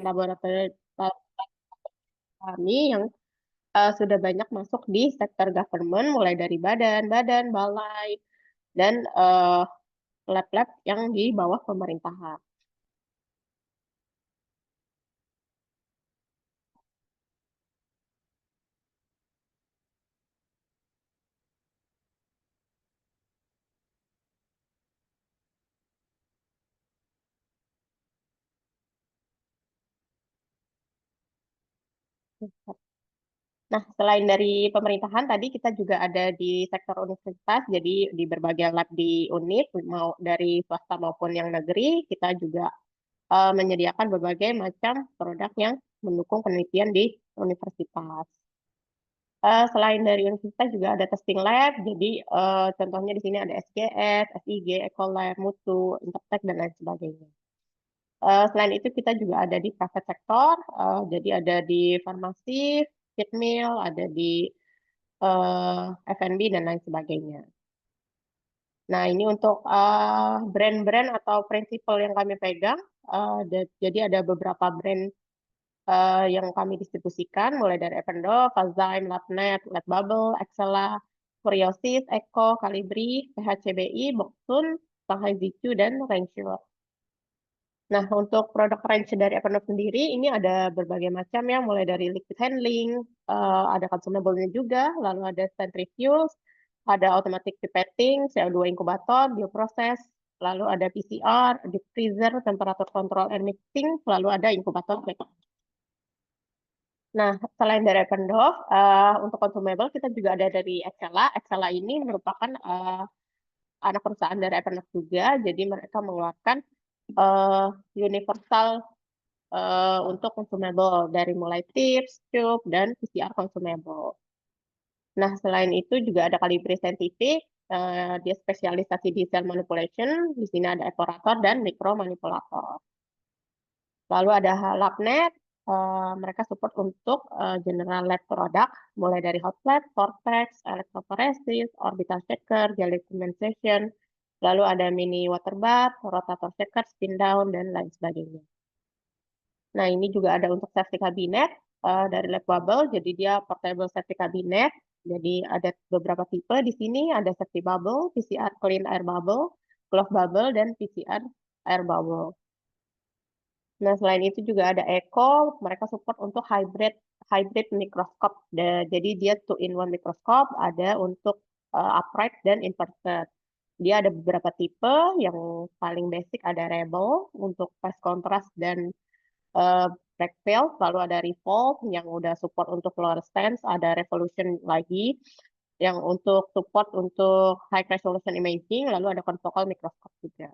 laboratorium kami yang sudah banyak masuk di sektor government, mulai dari badan-badan, balai, dan lab-lab yang di bawah pemerintahan. Nah, selain dari pemerintahan, tadi kita juga ada di sektor universitas, jadi di berbagai lab di UNIF, mau dari swasta maupun yang negeri, kita juga menyediakan berbagai macam produk yang mendukung penelitian di universitas. Selain dari universitas juga ada testing lab, jadi contohnya di sini ada SGS, SIG, Ecolab, Mutu, Intertek, dan lain sebagainya. Selain itu kita juga ada di private sector, jadi ada di farmasi, feed mill, ada di F&B, dan lain sebagainya. Nah, ini untuk brand-brand atau prinsipal yang kami pegang. Jadi ada beberapa brand yang kami distribusikan, mulai dari Eppendorf, Fazaim, Labnet, Bubble, Excella, Kuriosis, Eko, Calibri, PHCBI, Boksun, Shanghai Zichu, dan Rensure. Nah, untuk produk range dari Eppendorf sendiri, ini ada berbagai macam ya, mulai dari liquid handling, ada consumable-nya juga, lalu ada centrifuge, ada automatic pipetting, CO2 inkubator, bioproses, lalu ada PCR, deep freezer, temperatur control and mixing, lalu ada inkubator. Nah, selain dari Eppendorf, untuk consumable kita juga ada dari Excella. Excella ini merupakan anak perusahaan dari Eppendorf juga, jadi mereka mengeluarkan uh, universal untuk consumable dari mulai tips, tube, dan PCR consumable. Nah, selain itu juga ada Calibri Scientific, dia spesialisasi di cell manipulation, di sini ada evaporator dan mikromanipulator. Lalu ada Labnet, mereka support untuk general lab product, mulai dari hot lab, vortex, electrophoresis, orbital shaker, jelly condensation, lalu ada mini water bath, rotator shaker, spin down, dan lain sebagainya. Nah, ini juga ada untuk safety cabinet dari Lab Bubble, jadi dia portable safety cabinet. Jadi ada beberapa tipe di sini, ada safety bubble, PCR clean air bubble, glove bubble, dan PCR air bubble. Nah, selain itu juga ada Eco, mereka support untuk hybrid hybrid mikroskop. Jadi dia two-in-one mikroskop, ada untuk upright dan inverted. Dia ada beberapa tipe, yang paling basic ada Rebel untuk fast contrast dan uh, black field, lalu ada Revolve yang udah support untuk fluorescence, ada Revolution lagi yang untuk support untuk high resolution imaging, lalu ada confocal microscope juga.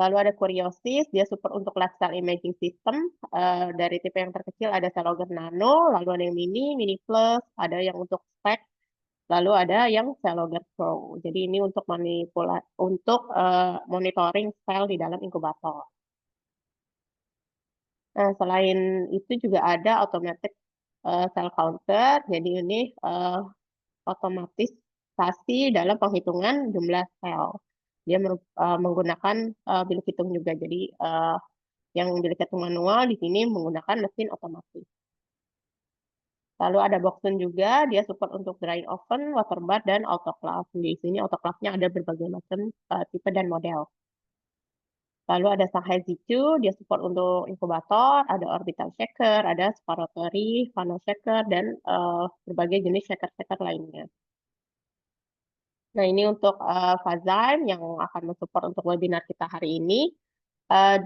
Lalu ada Curiosis, dia support untuk lifestyle imaging system. Dari tipe yang terkecil ada Celoger Nano, lalu ada yang mini, mini plus, ada yang untuk spec, lalu ada yang Celoger Pro. Jadi ini untuk untuk monitoring sel di dalam inkubator. Nah, selain itu juga ada automatic cell counter. Jadi ini otomatisasi dalam penghitungan jumlah sel. Dia menggunakan bilik hitung juga. Jadi yang bilik hitung manual di sini menggunakan mesin otomatis. Lalu ada Boxon juga, dia support untuk drying oven, water bath, dan autoclave. Di sini autoclave-nya ada berbagai macam tipe dan model. Lalu ada Shanghai Zichu, dia support untuk inkubator, ada orbital shaker, ada spiratory, funnel shaker, dan berbagai jenis shaker-shaker lainnya. Nah, ini untuk Fazaim yang akan mensupport untuk webinar kita hari ini.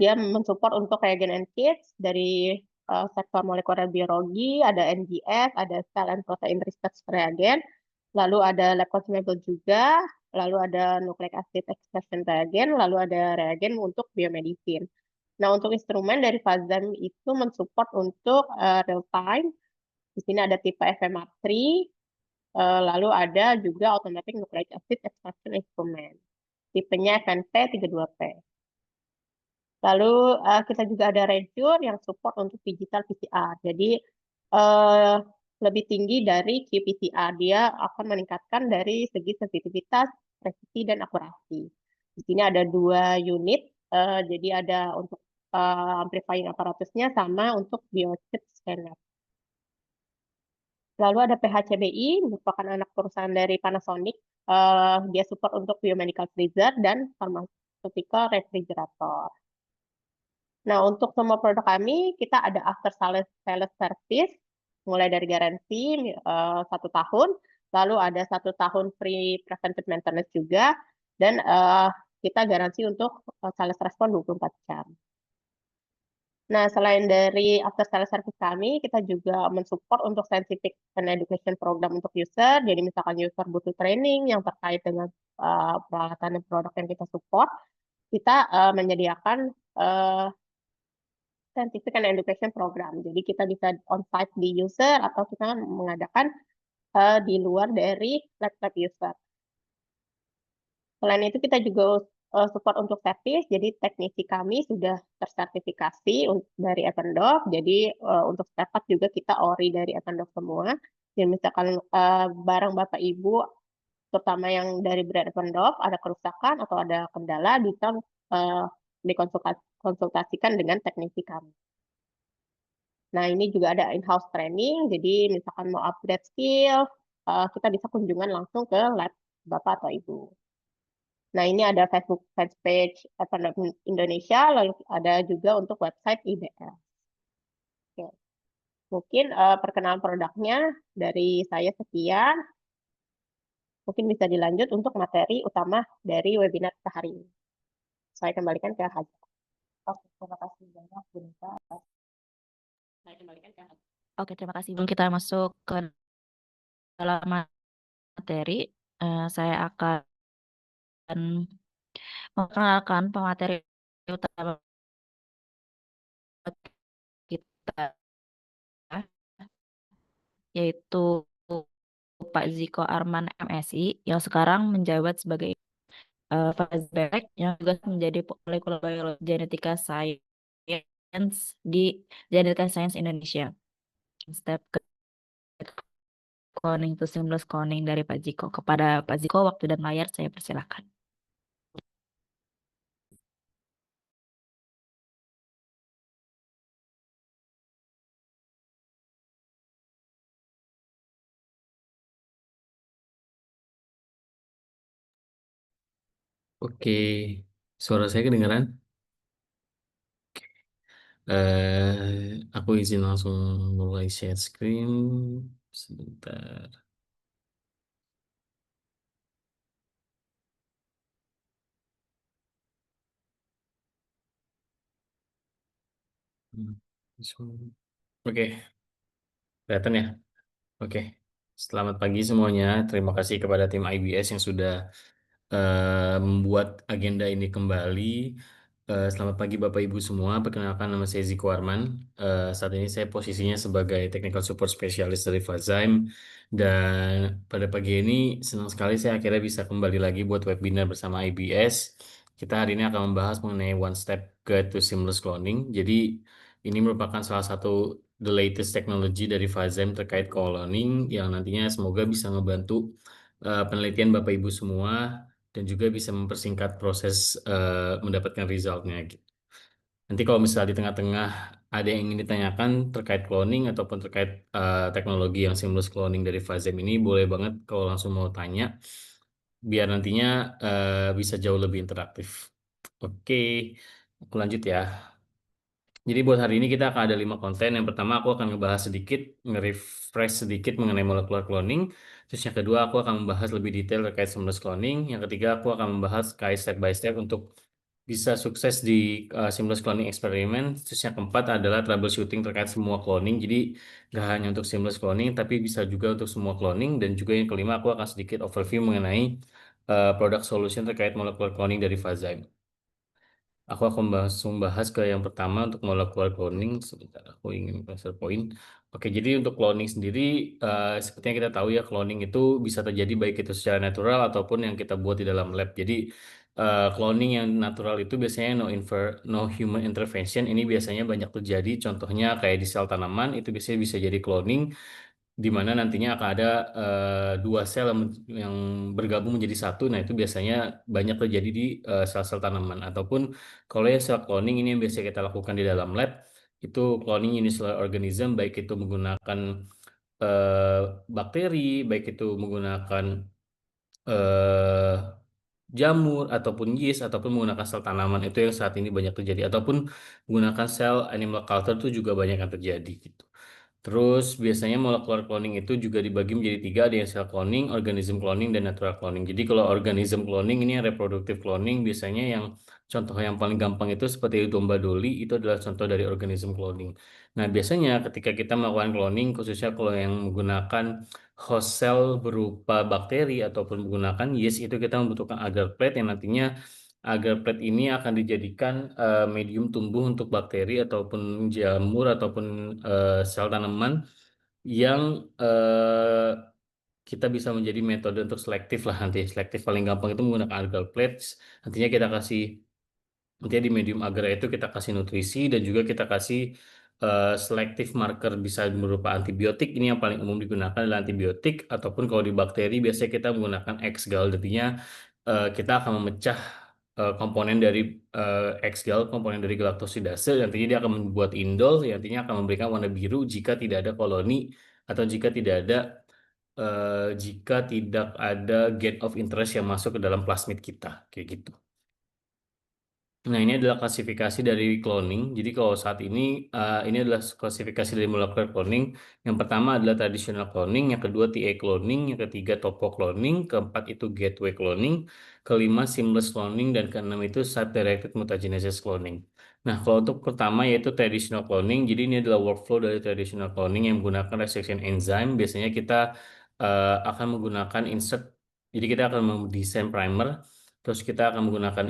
Dia mensupport untuk reagent and kits dari sektor molekuler biologi, ada NGS, ada cell and protein research reagent, lalu ada lab consumable juga, lalu ada nucleic acid extraction reagent, lalu ada reagent untuk biomedicine. Nah, untuk instrumen dari Fazam itu mensupport untuk real time. Di sini ada tipe FMR3, lalu ada juga automatic nucleic acid extraction instrument. Tipenya FNP 32P. Lalu kita juga ada Rensure yang support untuk digital PCR. Jadi uh, lebih tinggi dari qPCR. Dia akan meningkatkan dari segi sensitivitas, presisi, dan akurasi. Di sini ada 2 unit. Jadi ada untuk amplifying aparatusnya sama untuk biochip scanner. Lalu ada PHCBI, merupakan anak perusahaan dari Panasonic. Dia support untuk biomedical freezer dan pharmaceutical refrigerator. Nah, untuk semua produk kami, kita ada after sales service, mulai dari garansi 1 tahun, lalu ada 1 tahun free preventive maintenance juga, dan kita garansi untuk sales respon 24 jam. Nah, selain dari after sales service kami, kita juga mensupport untuk scientific and education program untuk user. Jadi misalkan user butuh training yang terkait dengan peralatan dan produk yang kita support, kita menyediakan scientific and education program. Jadi kita bisa on-site di user atau kita mengadakan di luar dari lab user. Selain itu kita juga support untuk servis, jadi teknisi kami sudah tersertifikasi dari Ependoc, jadi untuk spare part juga kita ori dari Ependoc semua. Dan misalkan barang Bapak Ibu, terutama yang dari brand Ependoc, ada kerusakan atau ada kendala, bisa dikonsultasikan dengan teknisi kami. Nah, ini juga ada in-house training, jadi misalkan mau upgrade skill, kita bisa kunjungan langsung ke lab Bapak atau Ibu. Nah, ini ada Facebook fanpage Ependoc Indonesia, lalu ada juga untuk website IBS. Oke. Mungkin perkenalan produknya dari saya sekian. Mungkin bisa dilanjut untuk materi utama dari webinar kita hari ini. Saya kembalikan ke Haja. Oke, terima kasih banyak, Bu Nita. Saya kembalikan ke Haja. Oke, terima kasih. Sebelum kita masuk ke dalam materi, saya akan memperkenalkan pemateri utama kita, yaitu Pak Ziko Arman MSI, yang sekarang menjabat sebagai Fazbek, yang juga menjadi Molecular Biology Genetika Science di Genetika Science Indonesia. Step ke cloning to seamless cloning dari Pak Ziko. Kepada Pak Ziko, waktu dan layar saya persilakan. Oke, suara saya kedengaran? Aku izin langsung mulai share screen sebentar. Oke, kelihatan ya? Oke, selamat pagi semuanya. Terima kasih kepada tim IBS yang sudah membuat agenda ini kembali. Selamat pagi Bapak Ibu semua. Perkenalkan, nama saya Ziko Arman. Saat ini saya posisinya sebagai Technical Support Specialist dari Fazyme. Dan pada pagi ini senang sekali saya akhirnya bisa kembali lagi buat webinar bersama IBS. Kita hari ini akan membahas mengenai One Step Guide to Seamless Cloning. Jadi ini merupakan salah satu the latest technology dari Fazyme terkait cloning yang nantinya semoga bisa ngebantu penelitian Bapak Ibu semua dan juga bisa mempersingkat proses mendapatkan resultnya gitu. Nanti kalau misalnya di tengah-tengah ada yang ingin ditanyakan terkait cloning ataupun terkait teknologi yang seamless cloning dari Fazyme ini, boleh banget kalau langsung mau tanya, biar nantinya bisa jauh lebih interaktif. Oke, aku lanjut ya. Jadi buat hari ini kita akan ada 5 konten. Yang pertama aku akan ngebahas sedikit, nge-refresh sedikit mengenai molecular cloning. Terus yang kedua aku akan membahas lebih detail terkait seamless cloning. Yang ketiga aku akan membahas kayak step by step untuk bisa sukses di seamless cloning eksperimen. Terus yang keempat adalah troubleshooting terkait semua cloning. Jadi gak hanya untuk seamless cloning, tapi bisa juga untuk semua cloning. Dan juga yang kelima aku akan sedikit overview mengenai product solution terkait molecular cloning dari Fazyme. Aku akan langsung bahas ke yang pertama untuk molecular cloning. Sebentar, aku ingin share point. Oke, jadi untuk cloning sendiri, seperti yang kita tahu ya, cloning itu bisa terjadi baik itu secara natural ataupun yang kita buat di dalam lab. Jadi cloning yang natural itu biasanya no human intervention. Ini biasanya banyak terjadi. Contohnya kayak di sel tanaman itu biasanya bisa jadi cloning. di mana nantinya akan ada dua sel yang bergabung menjadi satu. Nah, itu biasanya banyak terjadi di sel-sel tanaman. Ataupun kalau yang sel cloning ini yang biasa kita lakukan di dalam lab, itu cloning unicellular organism, baik itu menggunakan eh, bakteri, baik itu menggunakan eh, jamur ataupun yeast ataupun menggunakan sel tanaman, itu yang saat ini banyak terjadi, ataupun menggunakan sel animal culture itu juga banyak yang terjadi gitu. Terus biasanya molekular cloning itu juga dibagi menjadi tiga, ada yang cell cloning, organism cloning, dan natural cloning. Jadi kalau organism cloning ini yang reproductive cloning, biasanya yang contoh yang paling gampang itu seperti domba doli, itu adalah contoh dari organism cloning. Nah, biasanya ketika kita melakukan cloning, khususnya kalau yang menggunakan host cell berupa bakteri ataupun menggunakan yeast, itu kita membutuhkan agar plate yang nantinya agar plate ini akan dijadikan medium tumbuh untuk bakteri ataupun jamur ataupun sel tanaman yang kita bisa menjadi metode untuk selektif lah nanti. Selektif paling gampang itu menggunakan agar plates. Nantinya kita kasih Nantinya di medium agar itu kita kasih nutrisi dan juga kita kasih selective marker, bisa berupa antibiotik. Ini yang paling umum digunakan adalah antibiotik, ataupun kalau di bakteri biasanya kita menggunakan X-gal. Artinya kita akan memecah komponen dari X-gal, komponen dari galaktosidase. Nantinya dia akan membuat indol, yang nantinya akan memberikan warna biru jika tidak ada koloni atau jika tidak ada gain of interest yang masuk ke dalam plasmid kita, kayak gitu. Nah, ini adalah klasifikasi dari cloning. Jadi kalau saat ini, ini adalah klasifikasi dari molecular cloning. Yang pertama adalah traditional cloning, yang kedua TA cloning, yang ketiga topo cloning, keempat itu gateway cloning, kelima seamless cloning, dan keenam itu site-directed mutagenesis cloning. Nah, kalau untuk pertama yaitu traditional cloning, jadi ini adalah workflow dari traditional cloning yang menggunakan restriction enzyme. Biasanya kita akan menggunakan insert, jadi kita akan mendesain primer. Terus kita akan menggunakan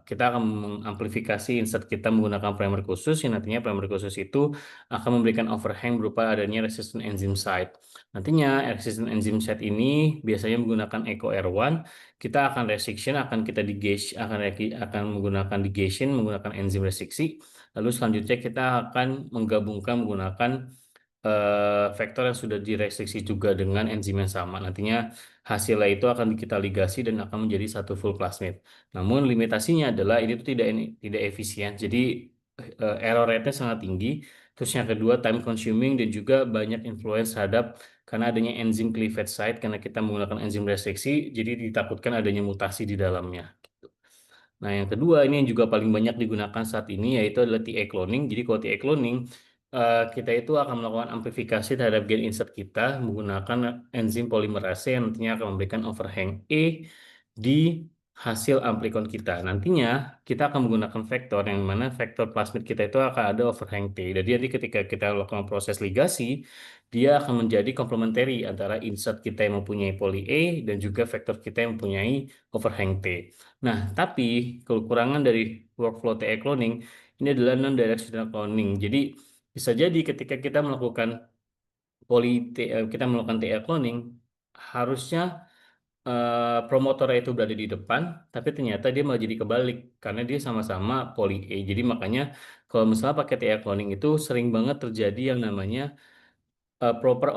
kita akan mengamplifikasi insert kita menggunakan primer khusus, yang nantinya primer khusus itu akan memberikan overhang berupa adanya resistant enzyme site. Nantinya resistant enzyme site ini biasanya menggunakan Eco R1. Kita akan restriction, akan kita digase, akan menggunakan digation menggunakan enzim restriksi. Lalu selanjutnya kita akan menggabungkan menggunakan vektor yang sudah direstriksi juga dengan enzim yang sama. Nantinya hasilnya itu akan kita ligasi dan akan menjadi satu full plasmid. Namun limitasinya adalah ini tuh tidak efisien. Jadi error rate-nya sangat tinggi. Terus yang kedua time consuming dan juga banyak influence terhadap karena adanya enzim cleavage site, karena kita menggunakan enzim restriksi, jadi ditakutkan adanya mutasi di dalamnya. Nah, yang kedua ini yang juga paling banyak digunakan saat ini yaitu adalah TA cloning. Jadi kalau TA cloning, kita itu akan melakukan amplifikasi terhadap gen insert kita menggunakan enzim polimerase yang nantinya akan memberikan overhang E di hasil amplikon kita. Nantinya kita akan menggunakan vektor yang mana vektor plasmid kita itu akan ada overhang T. Jadi nanti ketika kita lakukan proses ligasi, dia akan menjadi komplementari antara insert kita yang mempunyai poli E dan juga vektor kita yang mempunyai overhang T. Nah, tapi kekurangan dari workflow TA cloning ini adalah non-directional cloning. Jadi bisa jadi ketika kita melakukan TA cloning, harusnya promotornya itu berada di depan, tapi ternyata dia malah jadi kebalik karena dia sama-sama poly A. Jadi makanya kalau misalnya pakai TA cloning itu sering banget terjadi yang namanya proper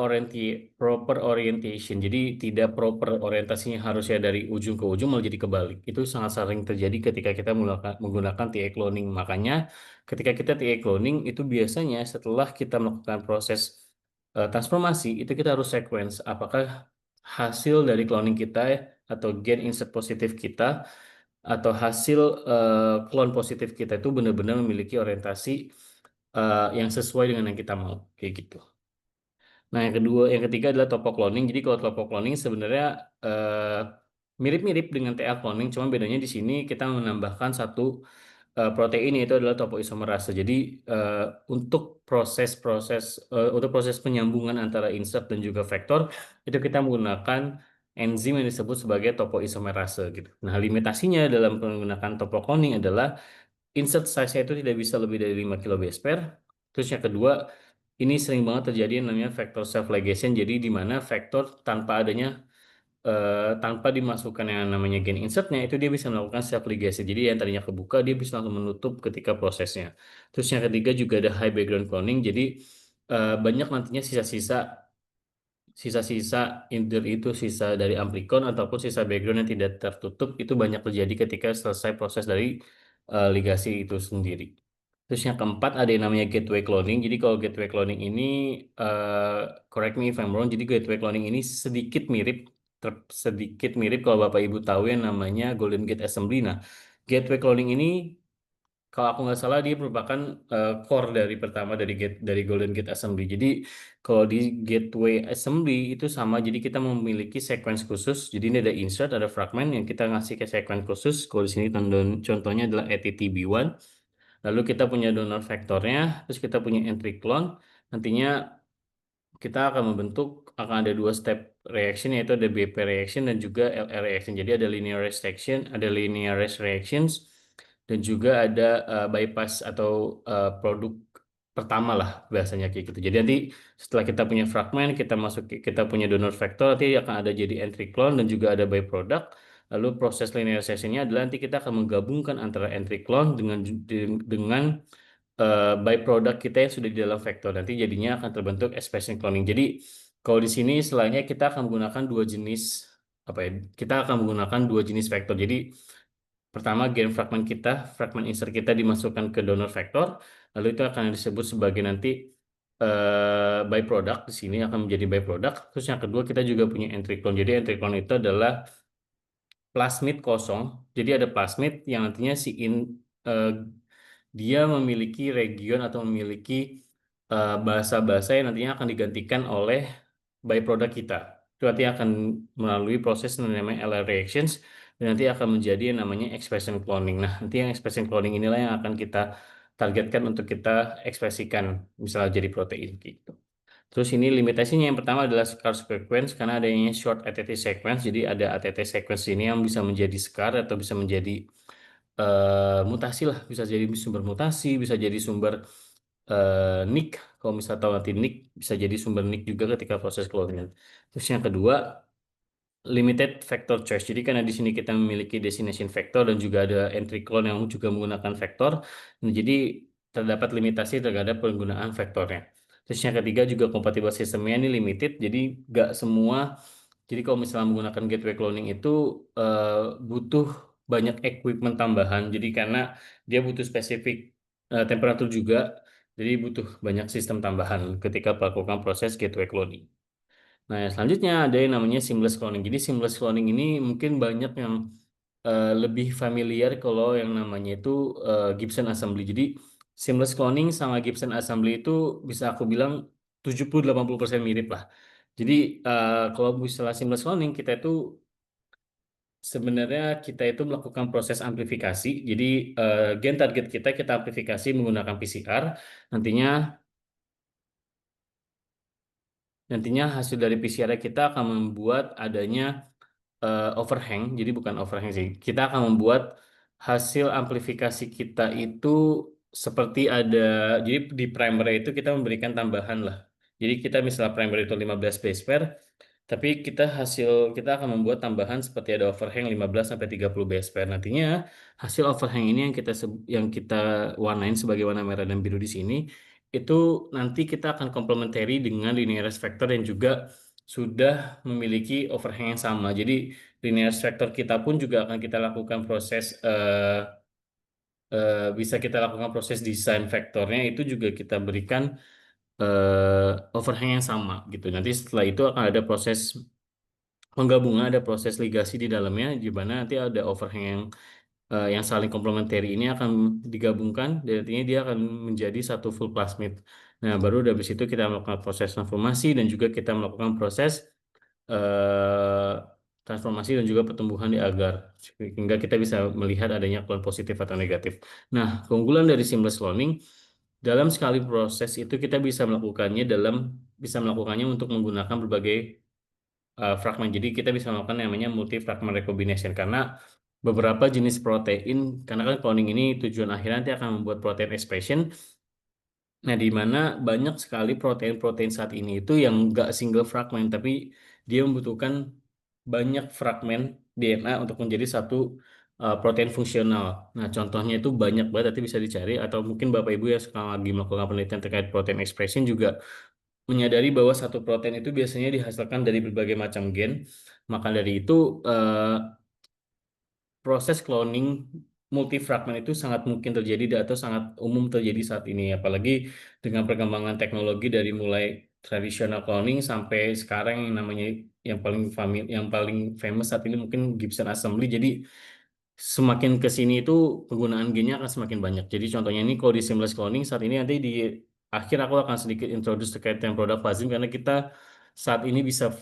orientation. Jadi tidak proper orientasinya harusnya dari ujung ke ujung, malah jadi kebalik. Itu sangat sering terjadi ketika kita menggunakan TA cloning. Makanya ketika kita TA cloning itu biasanya setelah kita melakukan proses transformasi itu kita harus sequence apakah hasil dari cloning kita atau gen insert positif kita atau hasil clone positif kita itu benar-benar memiliki orientasi yang sesuai dengan yang kita mau, kayak gitu. Nah, yang ketiga adalah topo cloning. Jadi kalau topo cloning sebenarnya eh, mirip-mirip dengan TA cloning, cuma bedanya di sini kita menambahkan satu protein, yaitu adalah topoisomerase. Jadi eh, untuk untuk proses penyambungan antara insert dan juga vektor itu kita menggunakan enzim yang disebut sebagai topoisomerase gitu. Nah, limitasinya dalam menggunakan topo cloning adalah insert size-nya itu tidak bisa lebih dari 5 kilobase. Terus yang kedua, ini sering banget terjadi yang namanya vector self-ligation, jadi di mana vektor tanpa dimasukkan yang namanya gen insertnya, itu dia bisa melakukan self-ligation. Jadi yang tadinya kebuka, dia bisa langsung menutup ketika prosesnya. Terus yang ketiga juga ada high background cloning, jadi banyak nantinya sisa-sisa either itu sisa dari amplikon ataupun sisa background yang tidak tertutup itu banyak terjadi ketika selesai proses dari ligasi itu sendiri. Terus yang keempat ada yang namanya gateway cloning. Jadi kalau gateway cloning ini, correct me if I'm wrong, jadi gateway cloning ini sedikit mirip kalau Bapak Ibu tahu yang namanya Golden Gate Assembly. Nah, gateway cloning ini kalau aku nggak salah dia merupakan core dari pertama dari Golden Gate Assembly. Jadi kalau di Gateway Assembly itu sama, jadi kita memiliki sequence khusus. Jadi ini ada insert, ada fragment yang kita ngasih ke sequence khusus. Kalau di sini contohnya adalah ATTB1. Lalu kita punya donor vektornya, terus kita punya entry clone. Nantinya kita akan ada dua step reaction, yaitu ada BP reaction dan juga LR reaction. Jadi ada linearized reaction, ada linearized reactions, dan juga ada bypass atau produk pertama lah biasanya kayak gitu. Jadi nanti setelah kita punya fragment, kita punya donor vector, nanti akan ada jadi entry clone dan juga ada byproduct. Lalu proses linearization-nya adalah nanti kita akan menggabungkan antara entry clone dengan byproduct kita yang sudah di dalam vektor. Nanti jadinya akan terbentuk expression cloning. Jadi kalau di sini istilahnya kita akan menggunakan dua jenis apa ya? Kita akan menggunakan dua jenis vektor. Jadi pertama fragment insert kita dimasukkan ke donor vektor, lalu itu akan disebut sebagai nanti byproduct, di sini akan menjadi byproduct. Terus yang kedua kita juga punya entry clone. Jadi entry clone itu adalah plasmid kosong. Jadi ada plasmid yang nantinya eh, dia memiliki region atau memiliki bahasa-bahasa yang nantinya akan digantikan oleh byproduct kita. Itu nanti akan melalui proses yang namanya LR reactions dan nanti akan menjadi yang namanya expression cloning. Nah, nanti yang expression cloning inilah yang akan kita targetkan untuk kita ekspresikan misalnya jadi protein gitu. Terus ini limitasinya yang pertama adalah scar sequence karena adanya short ATT sequence. Jadi ada ATT sequence ini yang bisa menjadi scar atau bisa menjadi mutasi lah, bisa jadi sumber mutasi, bisa jadi sumber nick. Kalau misalnya tahu nanti nick, bisa jadi sumber nick juga ketika proses cloning. Terus yang kedua, limited vector choice. Jadi karena di sini kita memiliki destination vector dan juga ada entry clone yang juga menggunakan vektor. Nah, jadi terdapat limitasi terhadap penggunaan vektornya. Terus yang ketiga juga compatible sistemnya ini limited. Jadi nggak semua. Jadi kalau misalnya menggunakan gateway cloning itu butuh banyak equipment tambahan. Jadi karena dia butuh spesifik temperatur juga. Jadi butuh banyak sistem tambahan ketika melakukan proses gateway cloning. Nah, yang selanjutnya ada yang namanya seamless cloning. Jadi seamless cloning ini mungkin banyak yang lebih familiar kalau yang namanya itu Gibson Assembly. Jadi seamless cloning sama Gibson Assembly itu bisa aku bilang 70-80% mirip lah. Jadi kalau misalnya seamless cloning sebenarnya kita itu melakukan proses amplifikasi. Jadi gen target kita amplifikasi menggunakan PCR. Nantinya nantinya hasil dari PCR kita akan membuat adanya overhang, jadi bukan overhang sih. Kita akan membuat hasil amplifikasi kita itu seperti ada, jadi di primer itu kita memberikan tambahan lah. Jadi kita misalnya primer itu 15 base pair, tapi kita akan membuat tambahan seperti ada overhang 15 sampai 30 base pair. Nantinya hasil overhang ini yang kita warnain sebagai warna merah dan biru di sini itu nanti kita akan complementary dengan linearized vector yang juga sudah memiliki overhang yang sama. Jadi linearized vector kita pun juga akan kita lakukan bisa kita lakukan proses desain vektornya itu juga kita berikan overhang yang sama gitu. Nanti setelah itu akan ada proses penggabungan, ada proses ligasi di dalamnya, di mana nanti ada overhang yang saling komplementari ini akan digabungkan, dan artinya dia akan menjadi satu full plasmid. Nah, baru dari situ kita melakukan proses transformasi dan juga kita melakukan proses eh, transformasi dan juga pertumbuhan di agar hingga kita bisa melihat adanya clone positif atau negatif. Nah, keunggulan dari seamless cloning dalam sekali proses itu kita bisa melakukannya untuk menggunakan berbagai fragmen. Jadi kita bisa melakukan yang namanya multi fragment recombination karena beberapa jenis protein, karena kan cloning ini tujuan akhirnya nanti akan membuat protein expression. Nah, di mana banyak sekali protein-protein saat ini itu yang nggak single fragment, tapi dia membutuhkan banyak fragmen DNA untuk menjadi satu protein fungsional. Nah, contohnya itu banyak banget, nanti bisa dicari, atau mungkin Bapak Ibu yang sekarang lagi melakukan penelitian terkait protein expression juga menyadari bahwa satu protein itu biasanya dihasilkan dari berbagai macam gen. Maka dari itu, proses cloning multifragmen itu sangat mungkin terjadi atau sangat umum terjadi saat ini, apalagi dengan perkembangan teknologi dari mulai tradisional cloning sampai sekarang yang namanya yang paling famous saat ini mungkin Gibson Assembly. Jadi semakin ke sini itu penggunaan gennya akan semakin banyak. Jadi contohnya ini kalau di seamless cloning saat ini, nanti di akhir aku akan sedikit introduce terkait dengan produk Fazim, karena kita saat ini bisa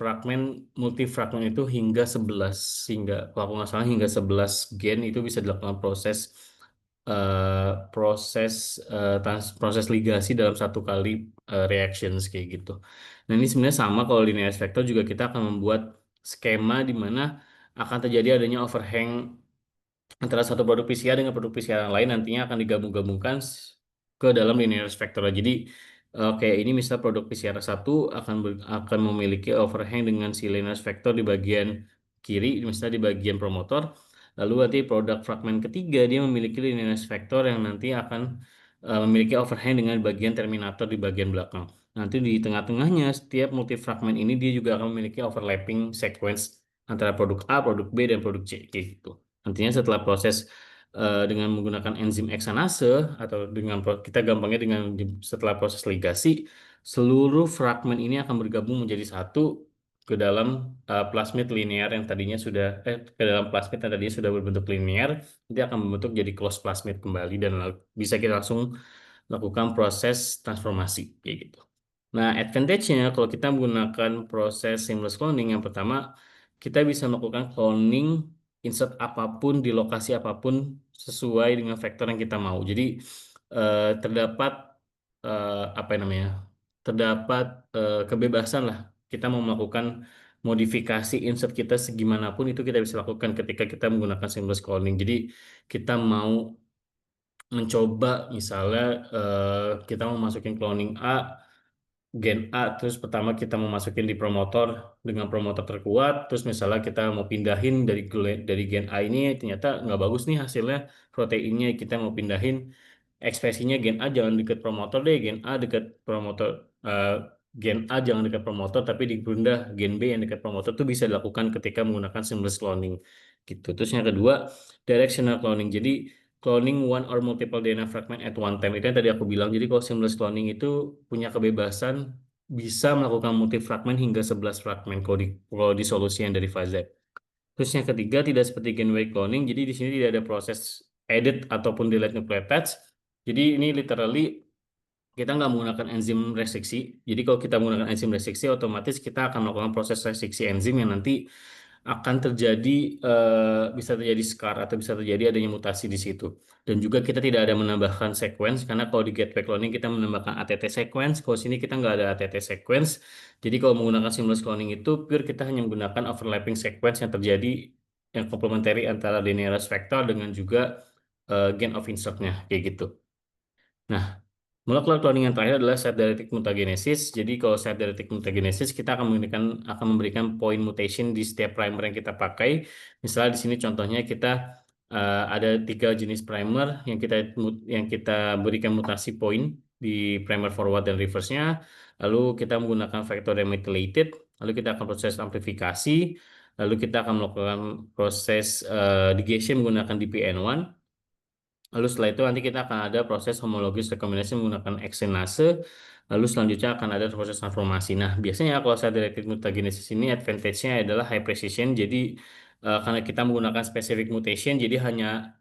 multi fragmen itu hingga 11, hingga kalau aku nggak salah hingga 11 gen itu bisa dilakukan proses ligasi dalam satu kali reactions kayak gitu. Nah, ini sebenarnya sama kalau linear vector juga, kita akan membuat skema di mana akan terjadi adanya overhang antara satu produk PCR dengan produk PCR yang lain, nantinya akan digabung-gabungkan ke dalam linear vector. Jadi kayak ini misal produk PCR 1 akan memiliki overhang dengan si linear vector di bagian kiri, misalnya di bagian promotor. Lalu nanti produk fragmen ketiga dia memiliki linear vector yang nanti akan memiliki overhang dengan bagian terminator di bagian belakang. Nanti di tengah-tengahnya setiap multifragmen ini dia juga akan memiliki overlapping sequence antara produk A, produk B, dan produk C kayak gitu. Nantinya setelah proses dengan menggunakan enzim eksanase, atau kita gampangnya setelah proses ligasi, seluruh fragmen ini akan bergabung menjadi satu ke dalam plasmid linear yang tadinya sudah ke dalam plasmid yang tadinya sudah berbentuk linear, nanti akan membentuk jadi closed plasmid kembali, dan bisa kita langsung lakukan proses transformasi kayak gitu. Nah, advantage-nya kalau kita menggunakan proses seamless cloning, yang pertama kita bisa melakukan cloning insert apapun di lokasi apapun sesuai dengan vektor yang kita mau. Jadi terdapat apa namanya? Terdapat kebebasan lah, kita mau melakukan modifikasi insert kita segimanapun itu kita bisa lakukan ketika kita menggunakan seamless cloning. Jadi kita mau mencoba misalnya kita mau masukin cloning A, gen A, terus pertama kita mau masukin di promotor dengan promotor terkuat, terus misalnya kita mau pindahin dari gen A ini ternyata nggak bagus nih hasilnya proteinnya, kita mau pindahin ekspresinya gen A jangan dekat promotor deh, gen A dekat promotor, eh, gen A jangan dekat promotor tapi dipindah gen B yang dekat promotor, itu bisa dilakukan ketika menggunakan seamless cloning gitu. Terus yang kedua, directional cloning. Jadi cloning one or multiple DNA fragment at one time. Itu yang tadi aku bilang. Jadi kalau seamless cloning itu punya kebebasan bisa melakukan multi fragment hingga 11 fragment kalau di solusi yang dari Fazet. Terus yang ketiga, tidak seperti gen-wide cloning. Jadi di sini tidak ada proses edit ataupun delete nucleotides. Jadi ini literally kita nggak menggunakan enzim restriksi. Jadi kalau kita menggunakan enzim restriksi, otomatis kita akan melakukan proses restriksi enzim yang nanti akan terjadi, bisa terjadi scar atau bisa terjadi adanya mutasi di situ. Dan juga kita tidak ada menambahkan sequence, karena kalau di gateway cloning kita menambahkan ATT sequence, kalau sini kita nggak ada ATT sequence. Jadi kalau menggunakan seamless cloning itu pure kita hanya menggunakan overlapping sequence yang terjadi, yang komplementari antara linear vector dengan juga gain of insertnya kayak gitu. Nah, molekular cloning yang terakhir adalah site-directed mutagenesis. Jadi kalau site-directed mutagenesis kita akan memberikan point mutation di setiap primer yang kita pakai. Misalnya di sini contohnya kita ada 3 jenis primer yang kita berikan mutasi point di primer forward dan reverse-nya. Lalu kita menggunakan vektor yang methylated. Lalu kita akan proses amplifikasi. Lalu kita akan melakukan proses ligation menggunakan DPN1. Lalu setelah itu nanti kita akan ada proses homologous recombination menggunakan eksenase. Lalu selanjutnya akan ada proses transformasi. Nah, biasanya kalau saya directed mutagenesis ini advantage-nya adalah high precision. Jadi karena kita menggunakan specific mutation, jadi hanya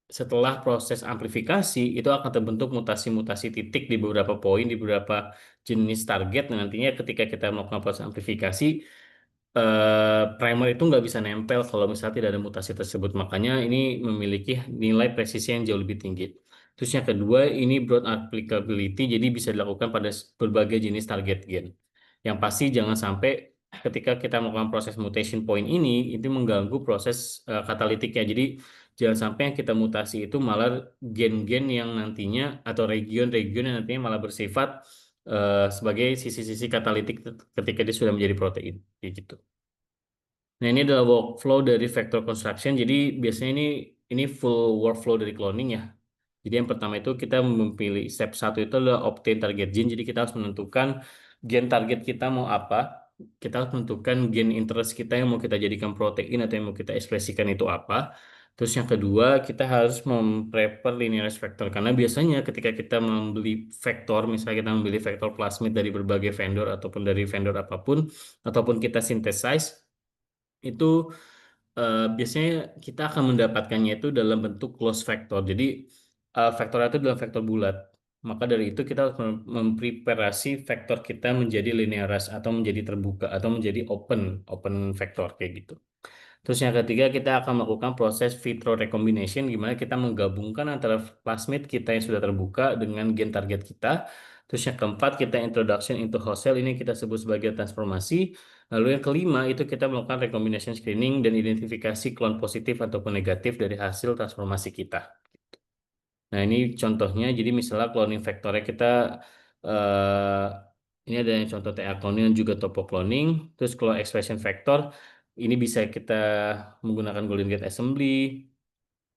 setelah proses amplifikasi itu akan terbentuk mutasi-mutasi titik di beberapa poin, di beberapa jenis target. Nah, nantinya ketika kita melakukan proses amplifikasi, primer itu nggak bisa nempel kalau misalnya tidak ada mutasi tersebut. Makanya ini memiliki nilai presisi yang jauh lebih tinggi. Terus yang kedua, ini broad applicability, jadi bisa dilakukan pada berbagai jenis target gen. Yang pasti jangan sampai ketika kita melakukan proses mutation point ini, itu mengganggu proses katalitiknya. Jadi jangan sampai yang kita mutasi itu malah gen-gen yang nantinya, atau region-region yang nantinya malah bersifat sebagai sisi-sisi katalitik ketika dia sudah menjadi protein, kayak gitu. Nah, ini adalah workflow dari vector construction. Jadi biasanya ini ini full workflow dari cloning ya. Jadi yang pertama itu kita memilih step 1 itu adalah obtain target gene. Jadi kita harus menentukan gen target kita mau apa. Kita harus menentukan gen interest kita yang mau kita jadikan protein atau yang mau kita ekspresikan itu apa. Terus yang kedua, kita harus memprepare linearized vector. Karena biasanya ketika kita membeli vektor, misalnya kita membeli vektor plasmid dari berbagai vendor ataupun dari vendor apapun, ataupun kita synthesize, itu biasanya kita akan mendapatkannya itu dalam bentuk closed vector. Jadi vektornya itu dalam vektor bulat. Maka dari itu kita harus mempreparasi vektor kita menjadi linearized atau menjadi terbuka atau menjadi open vektor kayak gitu. Terus yang ketiga kita akan melakukan proses vitro recombination gimana kita menggabungkan antara plasmid kita yang sudah terbuka dengan gen target kita. Terus yang keempat kita introduction into host cell ini kita sebut sebagai transformasi. Lalu yang kelima itu kita melakukan recombination screening dan identifikasi klon positif ataupun negatif dari hasil transformasi kita. Nah ini contohnya jadi misalnya cloning vektornya kita eh, ini ada yang contoh TA cloning dan juga topo cloning. Terus kalau expression vector ini bisa kita menggunakan Golden Gate Assembly.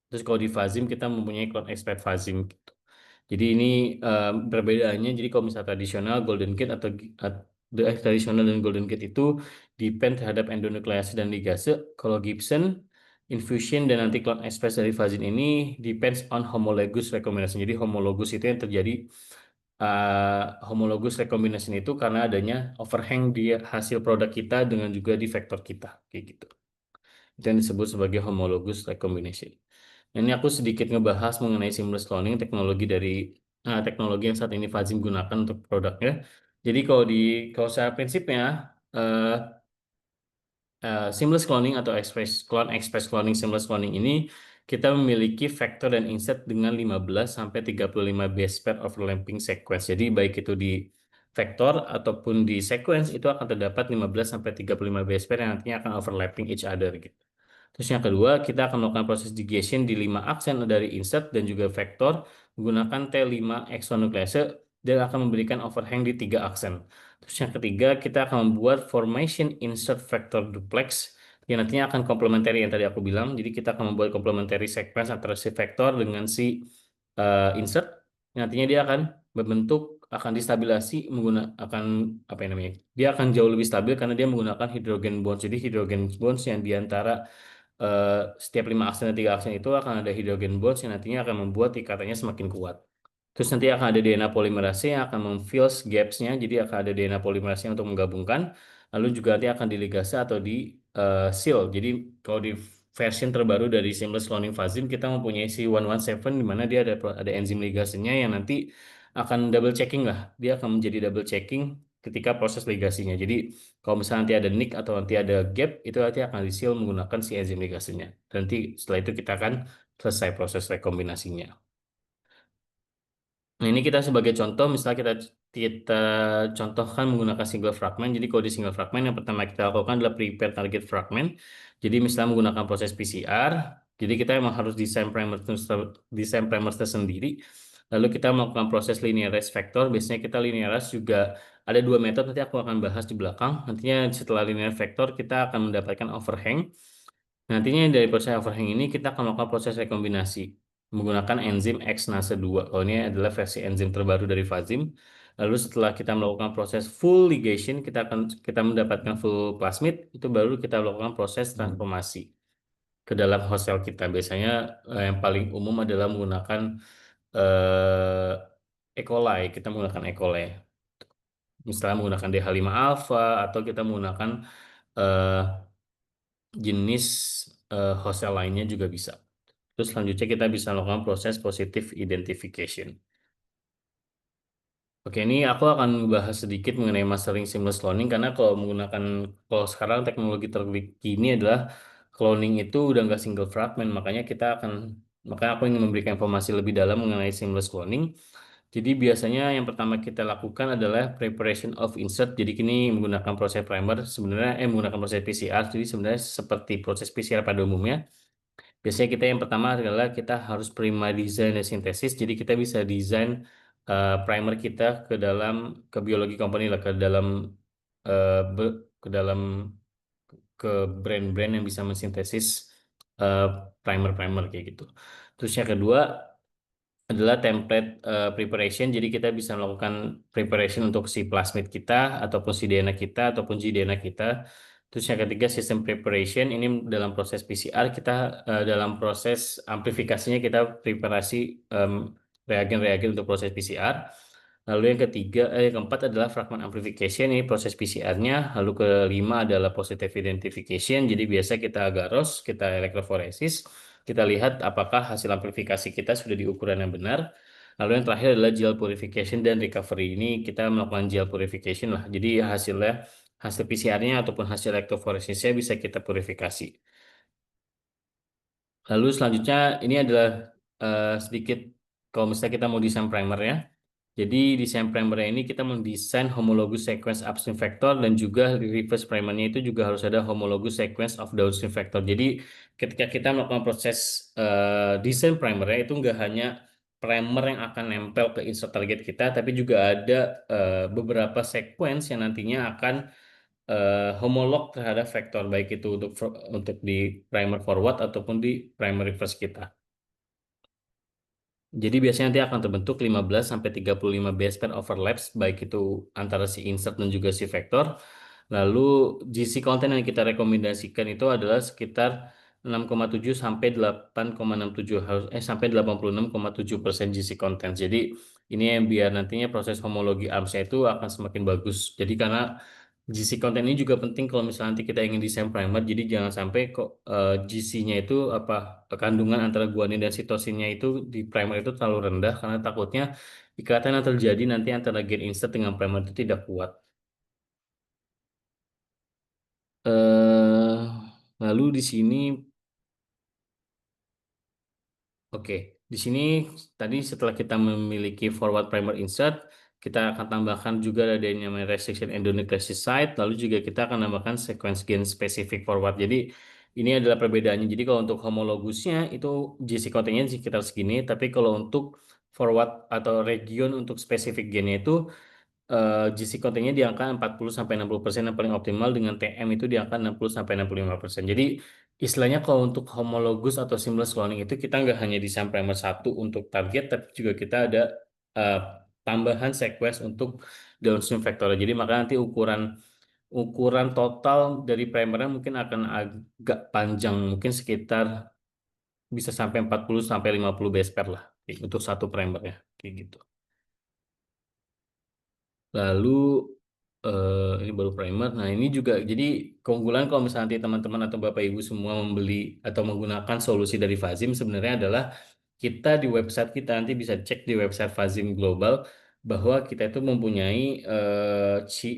Terus kalau di Fazim kita mempunyai clone expert Fazim gitu. Jadi ini perbedaannya. Jadi kalau misalnya tradisional Golden Gate atau tradisional dan Golden Gate itu depend terhadap endonuklease dan ligase. Kalau Gibson, infusion dan nanti clone express dari Fazim ini depends on homologous recombination. Jadi homologous itu yang terjadi homologous recombination itu karena adanya overhang di hasil produk kita dengan juga di vektor kita kayak gitu. Itu yang disebut sebagai homologous recombination. Ini aku sedikit ngebahas mengenai seamless cloning, teknologi yang saat ini Fazim gunakan untuk produknya. Jadi kalau secara prinsipnya eh, seamless cloning atau express cloning seamless cloning ini kita memiliki vektor dan insert dengan 15 sampai 35 base pair overlapping sequence. Jadi baik itu di vektor ataupun di sequence itu akan terdapat 15 sampai 35 base pair yang nantinya akan overlapping each other gitu. Terus yang kedua, kita akan melakukan proses ligation di 5 aksen dari insert dan juga vektor menggunakan T5 exonuklease dan akan memberikan overhang di 3 aksen. Terus yang ketiga, kita akan membuat formation insert vector duplex yang nantinya akan komplementari yang tadi aku bilang. Jadi kita akan membuat complementary sequence antara si vektor dengan si insert. Yang nantinya dia akan distabilasi akan apa yang namanya? Dia akan jauh lebih stabil karena dia menggunakan hydrogen bonds. Jadi hydrogen bonds yang diantara setiap 5 aksen dan 3 aksen itu akan ada hydrogen bonds yang nantinya akan membuat ikatannya semakin kuat. Terus nanti akan ada DNA polimerase yang akan memfills gaps-nya, jadi akan ada DNA polimerase untuk menggabungkan, lalu juga nanti akan diligase atau di seal. Jadi kalau di version terbaru dari seamless cloning Fazim kita mempunyai si 117 di mana dia ada enzim ligasenya yang nanti akan double checking lah. Dia akan menjadi double checking ketika proses ligasinya. Jadi kalau misalnya nanti ada nick atau nanti ada gap itu nanti akan di seal menggunakan si enzim ligasenya. Nanti setelah itu kita akan selesai proses rekombinasinya. Nah, ini kita sebagai contoh, misalnya kita contohkan menggunakan single fragment. Jadi kalau di single fragment yang pertama kita lakukan adalah prepare target fragment. Jadi misalnya menggunakan proses PCR. Jadi kita memang harus desain primer tersendiri. Lalu kita melakukan proses linearized vector. Biasanya kita linearized juga ada dua metode. Nanti aku akan bahas di belakang. Nantinya setelah linear vector kita akan mendapatkan overhang. Nantinya dari proses overhang ini kita akan melakukan proses rekombinasi menggunakan enzim Xnase 2. Kalau ini adalah versi enzim terbaru dari Fazim. Lalu setelah kita melakukan proses full ligation, kita mendapatkan full plasmid, itu baru kita melakukan proses transformasi ke dalam host cell kita. Biasanya yang paling umum adalah menggunakan E. coli. Kita menggunakan E. coli. Misalnya menggunakan DH5 alpha atau kita menggunakan eh, jenis host cell lainnya juga bisa. Terus selanjutnya kita bisa melakukan proses positive identification. Oke, ini aku akan bahas sedikit mengenai mastering seamless cloning karena kalau sekarang teknologi terkini adalah cloning itu udah nggak single fragment, makanya aku ingin memberikan informasi lebih dalam mengenai seamless cloning. Jadi biasanya yang pertama kita lakukan adalah preparation of insert. Jadi kini menggunakan proses primer menggunakan proses PCR. Jadi sebenarnya seperti proses PCR pada umumnya. Biasanya kita yang pertama adalah kita harus prima design dan sintesis. Jadi kita bisa desain primer kita ke biologi company lah uh, ke dalam ke brand-brand yang bisa mensintesis eh, primer kayak gitu. Terus yang kedua adalah template preparation. Jadi kita bisa melakukan preparation untuk si plasmid kita ataupun si DNA kita ataupun GDNA kita. Terus yang ketiga sistem preparation ini dalam proses PCR kita dalam proses amplifikasinya kita preparasi reagen-reagen untuk proses PCR. Lalu yang ketiga, yang keempat adalah fragment amplification, ini proses PCR-nya. Lalu kelima adalah positive identification. Jadi biasa kita agarose, kita elektroforesis, kita lihat apakah hasil amplifikasi kita sudah di ukuran yang benar. Lalu yang terakhir adalah gel purification dan recovery. Ini kita melakukan gel purification lah. Jadi hasil PCR-nya ataupun hasil elektroforesisnya bisa kita purifikasi. Lalu selanjutnya ini adalah sedikit kalau misalnya kita mau desain primer ya. Jadi desain primernya ini kita mendesain homologous sequence upstream vector dan juga reverse primernya itu juga harus ada homologous sequence of downstream vector. Jadi ketika kita melakukan proses desain primernya itu nggak hanya primer yang akan nempel ke insert target kita, tapi juga ada beberapa sequence yang nantinya akan homolog terhadap vektor baik itu untuk di primer forward ataupun di primer reverse kita. Jadi biasanya nanti akan terbentuk 15 sampai 35 base pair overlaps baik itu antara si insert dan juga si vektor. Lalu GC content yang kita rekomendasikan itu adalah sekitar 6,7 sampai 8,67 sampai 86,7% GC content. Jadi ini yang biar nantinya proses homologi armsnya itu akan semakin bagus. Jadi karena GC content ini juga penting kalau misalnya nanti kita ingin desain primer. Jadi jangan sampai kok GC-nya itu kandungan antara guanin dan sitosinnya itu di primer itu terlalu rendah karena takutnya ikatan yang terjadi nanti antara gen insert dengan primer itu tidak kuat. eh Lalu di sini, oke, di sini tadi setelah kita memiliki forward primer insert, kita akan tambahkan juga ada yang namanya restriction endonuclease site, lalu juga kita akan tambahkan sequence gen specific forward. Jadi ini adalah perbedaannya. Jadi kalau untuk homologusnya itu GC countingnya sekitar segini, tapi kalau untuk forward atau region untuk spesifik gennya itu GC countingnya di angka 40 sampai 60% yang paling optimal dengan TM itu di angka 60 sampai 65%. Jadi istilahnya kalau untuk homologus atau seamless cloning itu kita nggak hanya desain primer satu untuk target, tapi juga kita ada eh, tambahan sequence untuk downstream vector. Jadi maka nanti ukuran ukuran total dari primernya mungkin akan agak panjang, mungkin sekitar bisa sampai 40 sampai 50 base pair lah untuk satu primernya kayak gitu. Lalu ini baru primer. Nah, ini juga jadi keunggulan kalau misalnya nanti teman-teman atau Bapak Ibu semua membeli atau menggunakan solusi dari Fazim sebenarnya adalah kita di website kita nanti bisa cek di website Fazim Global bahwa kita itu mempunyai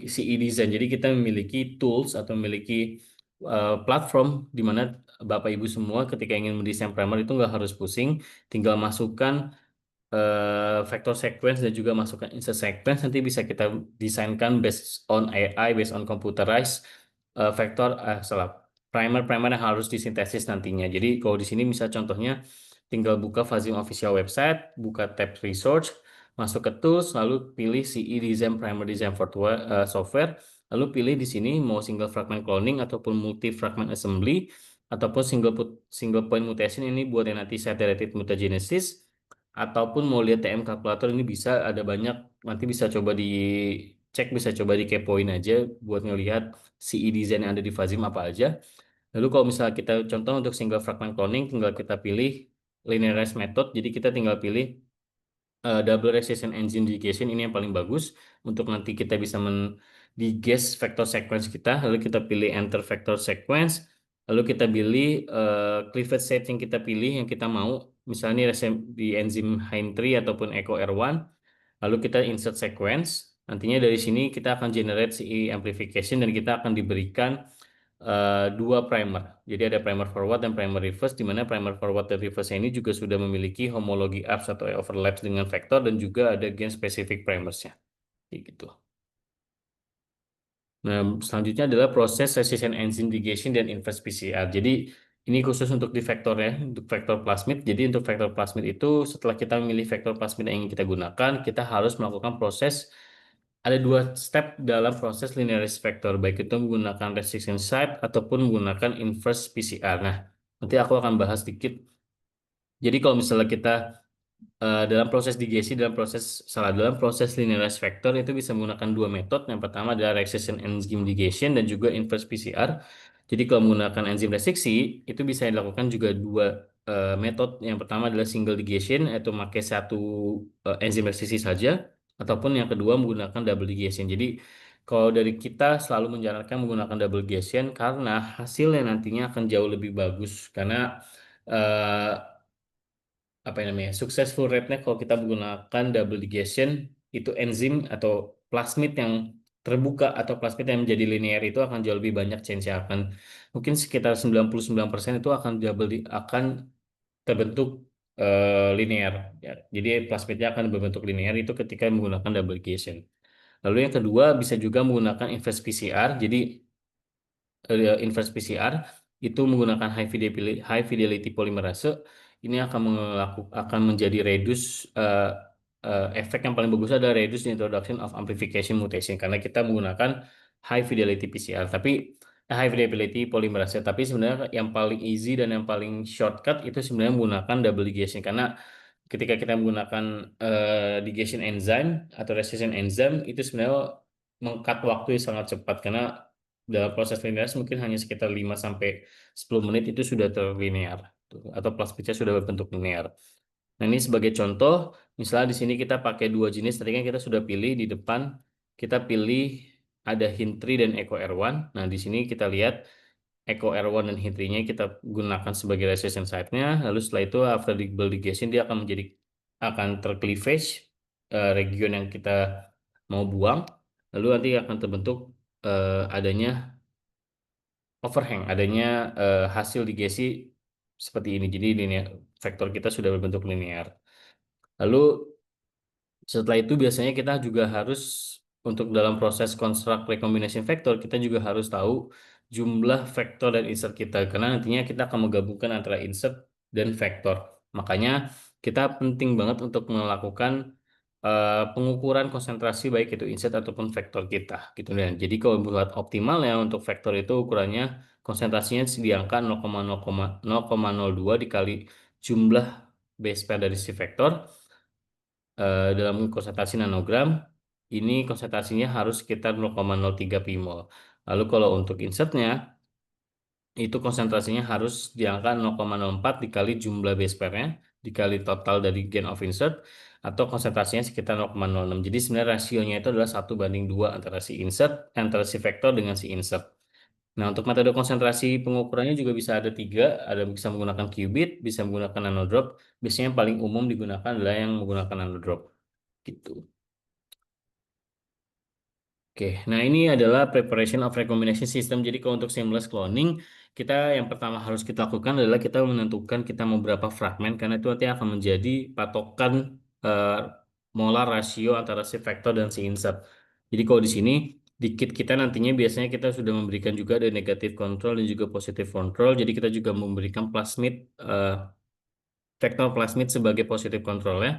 CE design. Jadi kita memiliki tools atau memiliki platform di mana Bapak Ibu semua ketika ingin mendesain primer itu nggak harus pusing, tinggal masukkan vector sequence dan juga masukkan insert sequence nanti bisa kita desainkan based on AI, based on computerized vector salah primer yang harus disintesis nantinya. Jadi kalau di sini misal contohnya tinggal buka Fazim official website, buka tab research, masuk ke tools, lalu pilih CE Design Primer Design Software, lalu pilih di sini mau single fragment cloning ataupun multi fragment assembly ataupun single point mutation ini buat yang nanti side-directed mutagenesis ataupun mau lihat TM kalkulator ini bisa ada banyak nanti bisa coba dicek bisa coba dikepoin aja buat ngelihat CE design yang ada di Fazim apa aja. Lalu kalau misalnya kita contoh untuk single fragment cloning tinggal kita pilih linearized method jadi kita tinggal pilih double resistance engine digation ini yang paling bagus untuk nanti kita bisa digest vector sequence kita lalu kita pilih enter vector sequence lalu kita pilih cleavage set yang kita pilih yang kita mau misalnya di enzim HIM3 ataupun Echo R1 lalu kita insert sequence nantinya dari sini kita akan generate CE amplification dan kita akan diberikan dua primer. Jadi ada primer forward dan primer reverse, di mana primer forward dan reverse ini juga sudah memiliki homologi apps atau overlaps dengan vektor dan juga ada gen specific primersnya. Kayak gitu. Nah, selanjutnya adalah proses resistant enzyme ligation dan inverse PCR. Jadi ini khusus untuk di vektor ya, untuk vektor plasmid. Jadi untuk vektor plasmid itu setelah kita memilih vektor plasmid yang ingin kita gunakan, kita harus melakukan proses ada dua step dalam proses linearized vector, baik itu menggunakan restriction site ataupun menggunakan inverse PCR. Nah, Nanti aku akan bahas sedikit. Jadi kalau misalnya kita dalam proses digesi, dalam proses linearized vector itu bisa menggunakan dua metode. Yang pertama adalah resistion enzyme ligation dan juga inverse PCR. Jadi kalau menggunakan enzim restriksi itu bisa dilakukan juga dua metode. Yang pertama adalah single ligation, yaitu memakai satu enzim restriksi saja, ataupun yang kedua menggunakan double ligation. Jadi kalau dari kita selalu menyarankan menggunakan double ligation karena hasilnya nantinya akan jauh lebih bagus karena eh, apa yang namanya successful rate-nya kalau kita menggunakan double ligation itu enzim atau plasmid yang terbuka atau plasmid yang menjadi linear itu akan jauh lebih banyak change-nya akan mungkin sekitar 99% itu akan akan terbentuk linear ya. Jadi plasmidnya akan berbentuk linear itu ketika menggunakan double ligation. Lalu yang kedua bisa juga menggunakan inverse PCR. Jadi inverse PCR itu menggunakan high fidelity polymerase ini akan menjadi reduce efek yang paling bagus adalah reduce the introduction of amplification mutation karena kita menggunakan high fidelity PCR high fidelity polymerase tapi sebenarnya yang paling easy dan yang paling shortcut itu sebenarnya menggunakan double ligation karena ketika kita menggunakan ligation enzyme atau resistance enzyme itu sebenarnya mengcut waktu yang sangat cepat karena dalam proses linear mungkin hanya sekitar 5 sampai 10 menit itu sudah terlinear atau plasmidnya sudah berbentuk linear. Nah, ini sebagai contoh, misalnya di sini kita pakai dua jenis, tadi kan kita sudah pilih di depan, kita pilih ada Hintri dan Eco R1. Nah, di sini kita lihat Eco R1 dan Hintri-nya kita gunakan sebagai resistance site-nya, lalu setelah itu after double ligation dia akan tercleavage region yang kita mau buang, lalu nanti akan terbentuk adanya overhang, adanya hasil digesi seperti ini. Jadi linear, vektor kita sudah berbentuk linear. Lalu setelah itu biasanya kita juga harus untuk dalam proses construct recombination vector kita juga harus tahu jumlah vektor dan insert kita karena nantinya kita akan menggabungkan antara insert dan vektor. Makanya kita penting banget untuk melakukan pengukuran konsentrasi baik itu insert ataupun vektor kita gitu dan jadi kalau buat optimal ya untuk vektor itu ukurannya konsentrasinya di angka 0,02 dikali jumlah base pair dari si vektor dalam konsentrasi nanogram ini konsentrasinya harus sekitar 0,03 pimol. Lalu kalau untuk insertnya itu konsentrasinya harus di angka 0,04 dikali jumlah base pairnya dikali total dari gain of insert atau konsentrasinya sekitar 0,06. Jadi sebenarnya rasionya itu adalah 1:2 antara si vektor dengan si insert. Nah, untuk metode konsentrasi pengukurannya juga bisa ada tiga, ada bisa menggunakan qubit, bisa menggunakan nanodrop. Biasanya yang paling umum digunakan adalah yang menggunakan nanodrop. Gitu. Oke, nah ini adalah preparation of recombination system. Jadi kalau untuk seamless cloning, kita yang pertama harus kita lakukan adalah kita menentukan kita mau berapa fragmen, karena itu nanti akan menjadi patokan eh, molar rasio antara si vektor dan si insert. Jadi kalau di sini, di kit kita nantinya biasanya kita sudah memberikan juga ada negative control dan juga positive control. Jadi kita juga memberikan vektor plasmid sebagai positive control ya.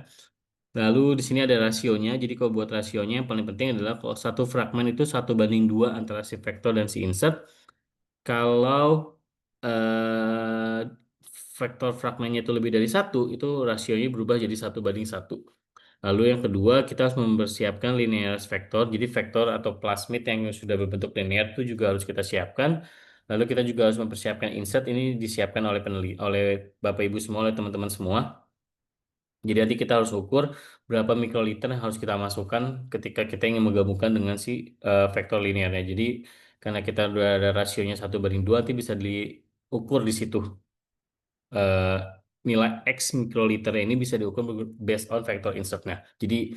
Lalu di sini ada rasionya. Jadi kalau buat rasionya yang paling penting adalah kalau satu fragmen itu 1:2 antara si vektor dan si insert. Kalau eh, vektor fragmennya itu lebih dari satu, itu rasionya berubah jadi 1:1. Lalu yang kedua kita harus mempersiapkan linear vektor. Jadi vektor atau plasmid yang sudah berbentuk linear itu juga harus kita siapkan. Lalu kita juga harus mempersiapkan insert. Ini disiapkan oleh oleh Bapak Ibu semua, oleh teman-teman semua. Jadi nanti kita harus ukur berapa mikroliter yang harus kita masukkan ketika kita ingin menggabungkan dengan si vektor linearnya. Jadi karena kita udah ada rasionya 1:2, nanti bisa diukur di situ. Eh, Nilai X mikroliter ini bisa diukur based on vektor insertnya. Jadi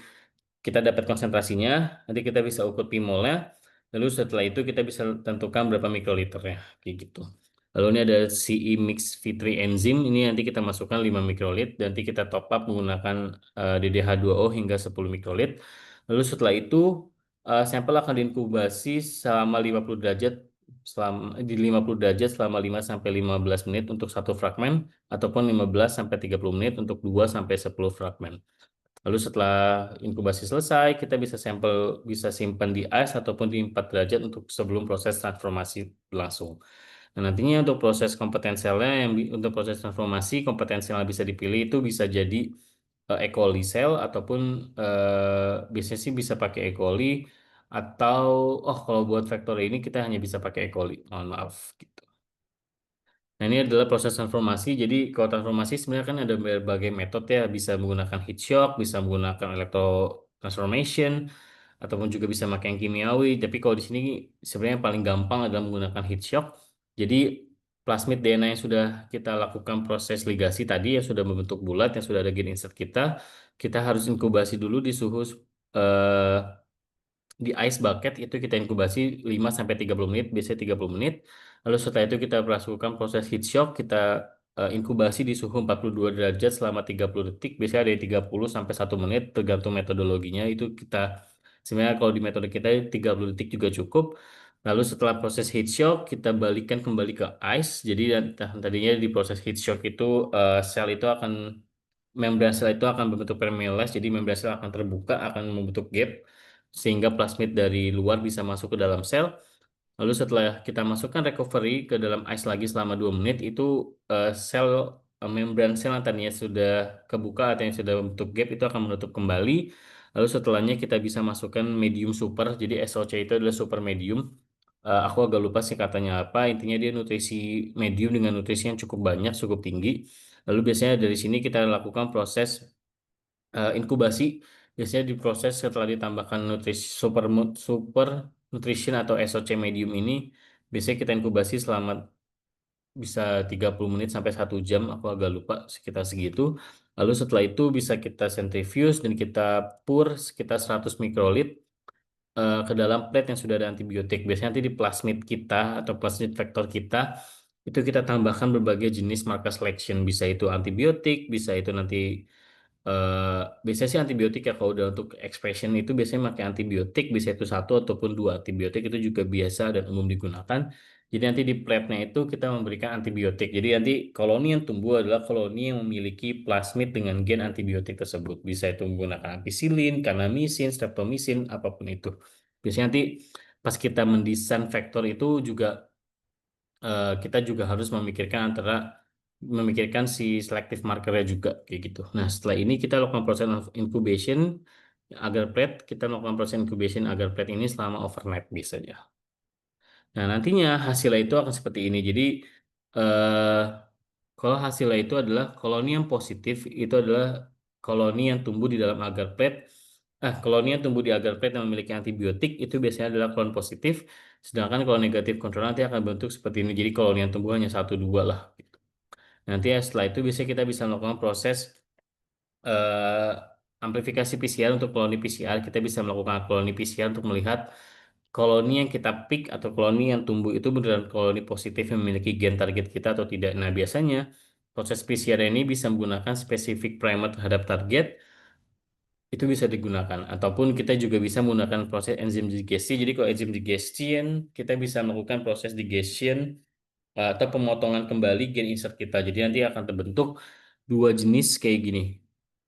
kita dapat konsentrasinya, nanti kita bisa ukur pimolnya, lalu setelah itu kita bisa tentukan berapa mikroliternya, kayak gitu. Lalu ini ada CE Mix V3 enzim, ini nanti kita masukkan 5 mikrolit, dan nanti kita top up menggunakan DDH2O hingga 10 mikrolit. Lalu setelah itu sampel akan diinkubasi selama 50 derajat di 50 derajat selama 5 sampai 15 menit untuk satu fragmen ataupun 15 sampai 30 menit untuk 2 sampai 10 fragmen. Lalu setelah inkubasi selesai, kita bisa simpan di ice ataupun di 4 derajat untuk sebelum proses transformasi berlangsung. Nah, nantinya untuk proses kompetensialnya untuk proses transformasi kompetensial yang bisa dipilih itu bisa jadi E. coli cell ataupun biasanya sih bisa pakai E. coli atau kalau buat factory ini kita hanya bisa pakai E. coli. Mohon maaf gitu. Nah, ini adalah proses transformasi. Jadi, kalau transformasi sebenarnya kan ada berbagai metode ya. Bisa menggunakan heat shock, bisa menggunakan electro transformation, ataupun juga bisa pakai yang kimiawi. Tapi kalau di sini sebenarnya yang paling gampang adalah menggunakan heat shock. Jadi, plasmid DNA yang sudah kita lakukan proses ligasi tadi, yang sudah membentuk bulat, yang sudah ada gen insert kita harus inkubasi dulu di suhu eh, di ice bucket itu kita inkubasi 5 sampai 30 menit, biasanya 30 menit. Lalu setelah itu kita lakukan proses heat shock, kita inkubasi di suhu 42 derajat selama 30 detik, biasanya ada yang 30 sampai 1 menit tergantung metodologinya. Itu kita sebenarnya kalau di metode kita 30 detik juga cukup. Lalu setelah proses heat shock, kita balikan kembali ke ice. Jadi tadinya di proses heat shock itu sel itu akan membran sel itu akan berbentuk permeabilize, jadi membran sel akan terbuka, akan membentuk gap, sehingga plasmid dari luar bisa masuk ke dalam sel. Lalu setelah kita masukkan recovery ke dalam ice lagi selama 2 menit, itu sel membran sel yang tadinya sudah kebuka atau yang sudah membentuk gap itu akan menutup kembali. Lalu setelahnya kita bisa masukkan medium super, jadi SOC itu adalah super medium. Aku agak lupa sih katanya apa. Intinya dia nutrisi medium dengan nutrisi yang cukup banyak, cukup tinggi. Lalu biasanya dari sini kita lakukan proses inkubasi. Biasanya diproses setelah ditambahkan super nutrition atau SOC medium ini. Biasanya kita inkubasi selama bisa 30 menit sampai 1 jam. Aku agak lupa sekitar segitu. Lalu setelah itu bisa kita centrifuge dan kita pour sekitar 100 mikrolit ke dalam plate yang sudah ada antibiotik. Biasanya nanti di plasmid kita atau plasmid vektor kita itu kita tambahkan berbagai jenis marker selection. Bisa itu antibiotik, bisa itu nanti biasanya sih antibiotik ya. Kalau udah untuk expression itu biasanya pakai antibiotik, bisa itu 1 ataupun 2 antibiotik itu juga biasa dan umum digunakan. Jadi nanti di plate-nya itu kita memberikan antibiotik. Jadi nanti koloni yang tumbuh adalah koloni yang memiliki plasmid dengan gen antibiotik tersebut. Bisa itu menggunakan ampicillin, kanamisin, streptomycin, apapun itu. Biasanya nanti pas kita mendesain vektor itu juga kita juga harus memikirkan si selective markernya juga kayak gitu. Nah, setelah ini kita lakukan proses incubation agar plate, kita melakukan proses incubation agar plate ini selama overnight biasanya. Nah, nantinya hasilnya itu akan seperti ini. Jadi, eh, kalau hasilnya itu adalah koloni yang positif, itu adalah koloni yang tumbuh di dalam agar plate. Koloni yang tumbuh di agar plate yang memiliki antibiotik, itu biasanya adalah kolon positif. Sedangkan kalau negatif kontrol nanti akan bentuk seperti ini. Jadi, koloni yang tumbuh hanya 1-2 lah. Gitu. Nanti setelah itu biasanya kita bisa melakukan proses eh, amplifikasi PCR untuk koloni PCR. Kita bisa melakukan koloni PCR untuk melihat koloni yang kita pick atau koloni yang tumbuh itu beneran koloni positif yang memiliki gen target kita atau tidak. Nah, biasanya proses PCR ini bisa menggunakan spesifik primer terhadap target, itu bisa digunakan. Ataupun kita juga bisa menggunakan proses enzim digesti. Jadi kalau enzim digestion, kita bisa melakukan proses digestion atau pemotongan kembali gen insert kita. Jadi nanti akan terbentuk 2 jenis kayak gini.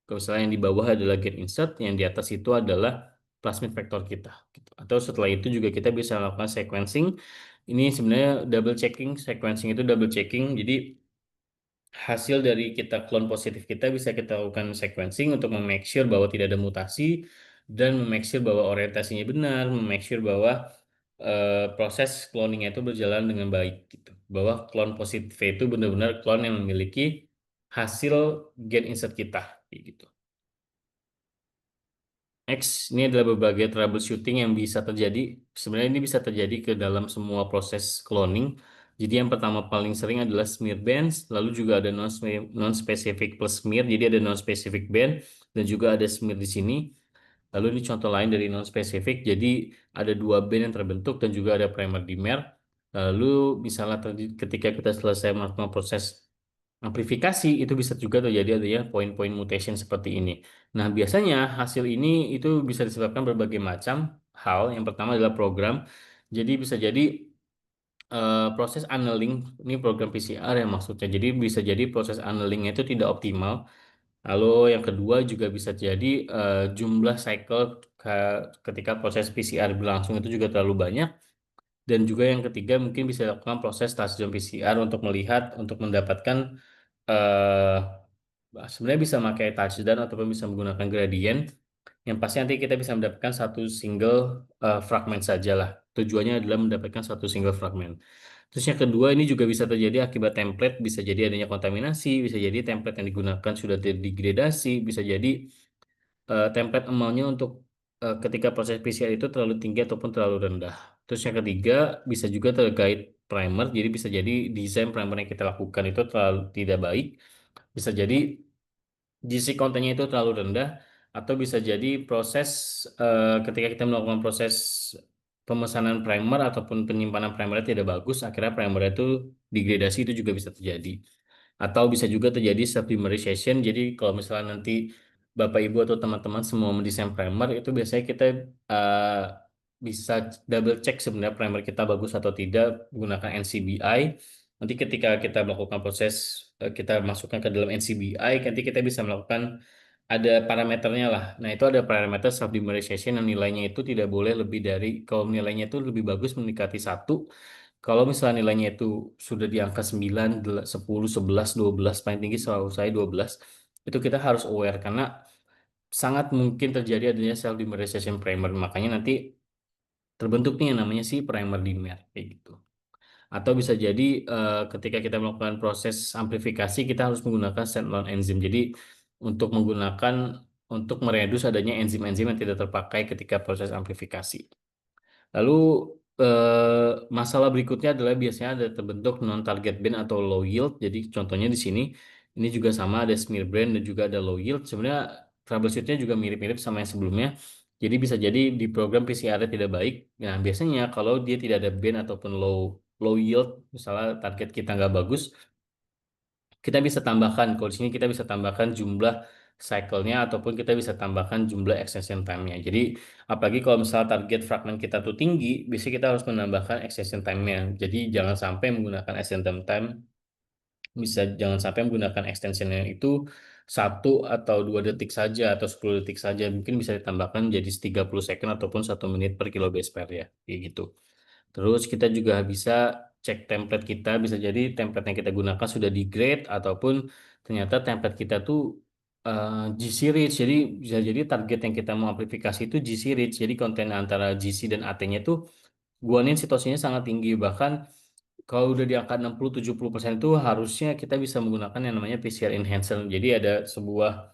Kalau misalnya yang di bawah adalah gen insert, yang di atas itu adalah plasmid vektor kita. Gitu. Atau setelah itu juga kita bisa melakukan sequencing. Ini sebenarnya double checking, sequencing itu double checking. Jadi hasil dari kita clone positif kita bisa kita lakukan sequencing untuk make sure bahwa tidak ada mutasi dan make sure bahwa orientasinya benar, make sure bahwa proses cloningnya itu berjalan dengan baik gitu. Bahwa clone positif itu benar-benar clone yang memiliki hasil gen insert kita gitu. X ini adalah berbagai troubleshooting yang bisa terjadi. Sebenarnya ini bisa terjadi ke dalam semua proses cloning. Jadi yang pertama paling sering adalah smear bands, lalu juga ada non-specific plus smear. Jadi ada non-specific band dan juga ada smear di sini. Lalu ini contoh lain dari non-specific. Jadi ada 2 band yang terbentuk dan juga ada primer dimer. Lalu misalnya ketika kita selesai melakukan proses amplifikasi itu bisa juga terjadi adanya poin-poin mutation seperti ini. Nah, biasanya hasil ini itu bisa disebabkan berbagai macam hal. Yang pertama adalah program. Jadi bisa jadi proses annealing, ini program PCR yang maksudnya. Jadi bisa jadi proses annulingnya itu tidak optimal. Lalu yang kedua juga bisa jadi jumlah cycle ketika proses PCR berlangsung itu juga terlalu banyak. Dan juga yang ketiga mungkin bisa dilakukan proses touchdown PCR untuk mendapatkan eh sebenarnya bisa pakai touchdown ataupun bisa menggunakan gradient. Yang pasti nanti kita bisa mendapatkan satu single fragment saja lah. Tujuannya adalah mendapatkan satu single fragment. Terus yang kedua ini juga bisa terjadi akibat template, bisa jadi adanya kontaminasi, bisa jadi template yang digunakan sudah terdegradasi, bisa jadi template amount-nya untuk ketika proses PCR itu terlalu tinggi ataupun terlalu rendah. Terus yang ketiga bisa juga terkait primer, jadi bisa jadi desain primer yang kita lakukan itu terlalu tidak baik, bisa jadi GC kontennya itu terlalu rendah, atau bisa jadi proses ketika kita melakukan proses pemesanan primer ataupun penyimpanan primernya tidak bagus, akhirnya primer itu degradasi, itu juga bisa terjadi. Atau bisa juga terjadi sublimerization. Jadi kalau misalnya nanti Bapak Ibu atau teman-teman semua mendesain primer, itu biasanya kita eh, bisa double check sebenarnya primer kita bagus atau tidak menggunakan NCBI. Nanti ketika kita melakukan proses kita masukkan ke dalam NCBI, nanti kita bisa melakukan ada parameternya lah. Nah, itu ada parameter subdimerization yang nilainya itu tidak boleh lebih dari, kalau nilainya itu lebih bagus mendekati 1. Kalau misalnya nilainya itu sudah di angka 9, 10, 11, 12, paling tinggi selalu saya 12, itu kita harus aware karena sangat mungkin terjadi adanya self dimerization primer. Makanya nanti terbentuk nih yang namanya si primer dimer kayak gitu. Atau bisa jadi ketika kita melakukan proses amplifikasi kita harus menggunakan standalone enzim. Jadi untuk menggunakan untuk meredus adanya enzim-enzim yang tidak terpakai ketika proses amplifikasi. Lalu masalah berikutnya adalah biasanya ada terbentuk non-target band atau low yield. Jadi contohnya di sini ini juga sama ada smear brand dan juga ada low yield. Sebenarnya troubleshootnya juga mirip-mirip sama yang sebelumnya. Jadi bisa jadi di program PCR tidak baik. Nah biasanya kalau dia tidak ada band ataupun low yield, misalnya target kita nggak bagus, kita bisa tambahkan. Kalau di sini kita bisa tambahkan jumlah cycle-nya ataupun kita bisa tambahkan jumlah extension time-nya. Jadi apalagi kalau misalnya target fragment kita tuh tinggi, biasanya kita harus menambahkan extension time-nya. Jadi jangan sampai menggunakan extension time, jangan sampai menggunakan extensionnya itu 1 atau 2 detik saja atau 10 detik saja. Mungkin bisa ditambahkan jadi 30 second ataupun 1 menit per kilobase per ya. Kayak gitu. Terus kita juga bisa cek template kita, bisa jadi template yang kita gunakan sudah di grade ataupun ternyata template kita tuh GC rich. Jadi bisa jadi target yang kita mau amplifikasi itu GC rich. Jadi konten antara GC dan AT-nya tuh guanin situasinya sangat tinggi. Bahkan kalau udah di angka 60-70% itu harusnya kita bisa menggunakan yang namanya PCR enhancer. Jadi ada sebuah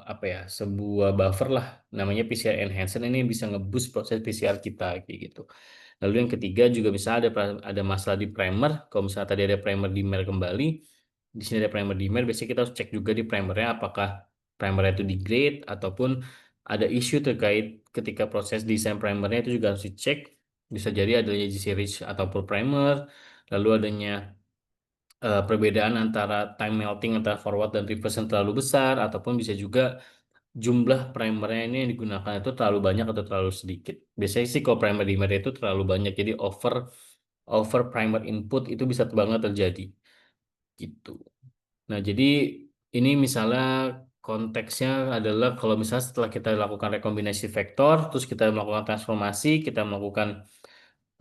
apa ya, sebuah buffer lah namanya PCR enhancer, ini bisa ngeboost proses PCR kita kayak gitu. Lalu yang ketiga juga bisa ada masalah di primer. Kalau misalnya tadi ada primer dimer kembali, di sini ada primer dimer, biasanya kita harus cek juga di primernya apakah primernya itu degrade ataupun ada isu terkait ketika proses desain primernya, itu juga harus dicek. Bisa jadi adanya GC rich ataupun primer, lalu adanya perbedaan antara time melting antara forward dan reverse yang terlalu besar, ataupun bisa juga jumlah primernya ini yang digunakan itu terlalu banyak atau terlalu sedikit. Biasanya sih kalau primer dimer itu terlalu banyak, jadi over over primer input itu bisa banget terjadi gitu. Nah, jadi ini misalnya konteksnya adalah kalau misalnya setelah kita lakukan rekombinasi vektor, terus kita melakukan transformasi, kita melakukan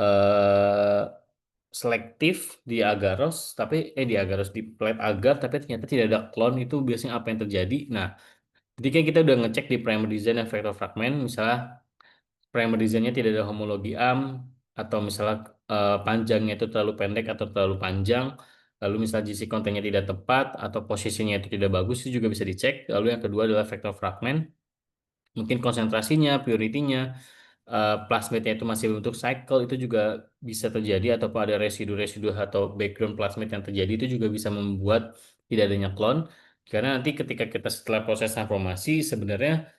eh, selektif di agaros, tapi di agaros di plate agar, tapi ternyata tidak ada clone, itu biasanya apa yang terjadi? Nah, ketika kita udah ngecek di primer design dan vector fragment, misalnya primer design-nya tidak ada homologi arm, atau misalnya panjangnya itu terlalu pendek atau terlalu panjang, lalu misalnya GC kontennya tidak tepat atau posisinya itu tidak bagus, itu juga bisa dicek. Lalu yang kedua adalah vector fragment, mungkin konsentrasinya, purity-nya, plasmidnya itu masih bentuk cycle, itu juga bisa terjadi, ataupun ada residu-residu atau background plasmid yang terjadi, itu juga bisa membuat tidak adanya clone. Karena nanti ketika kita setelah proses transformasi sebenarnya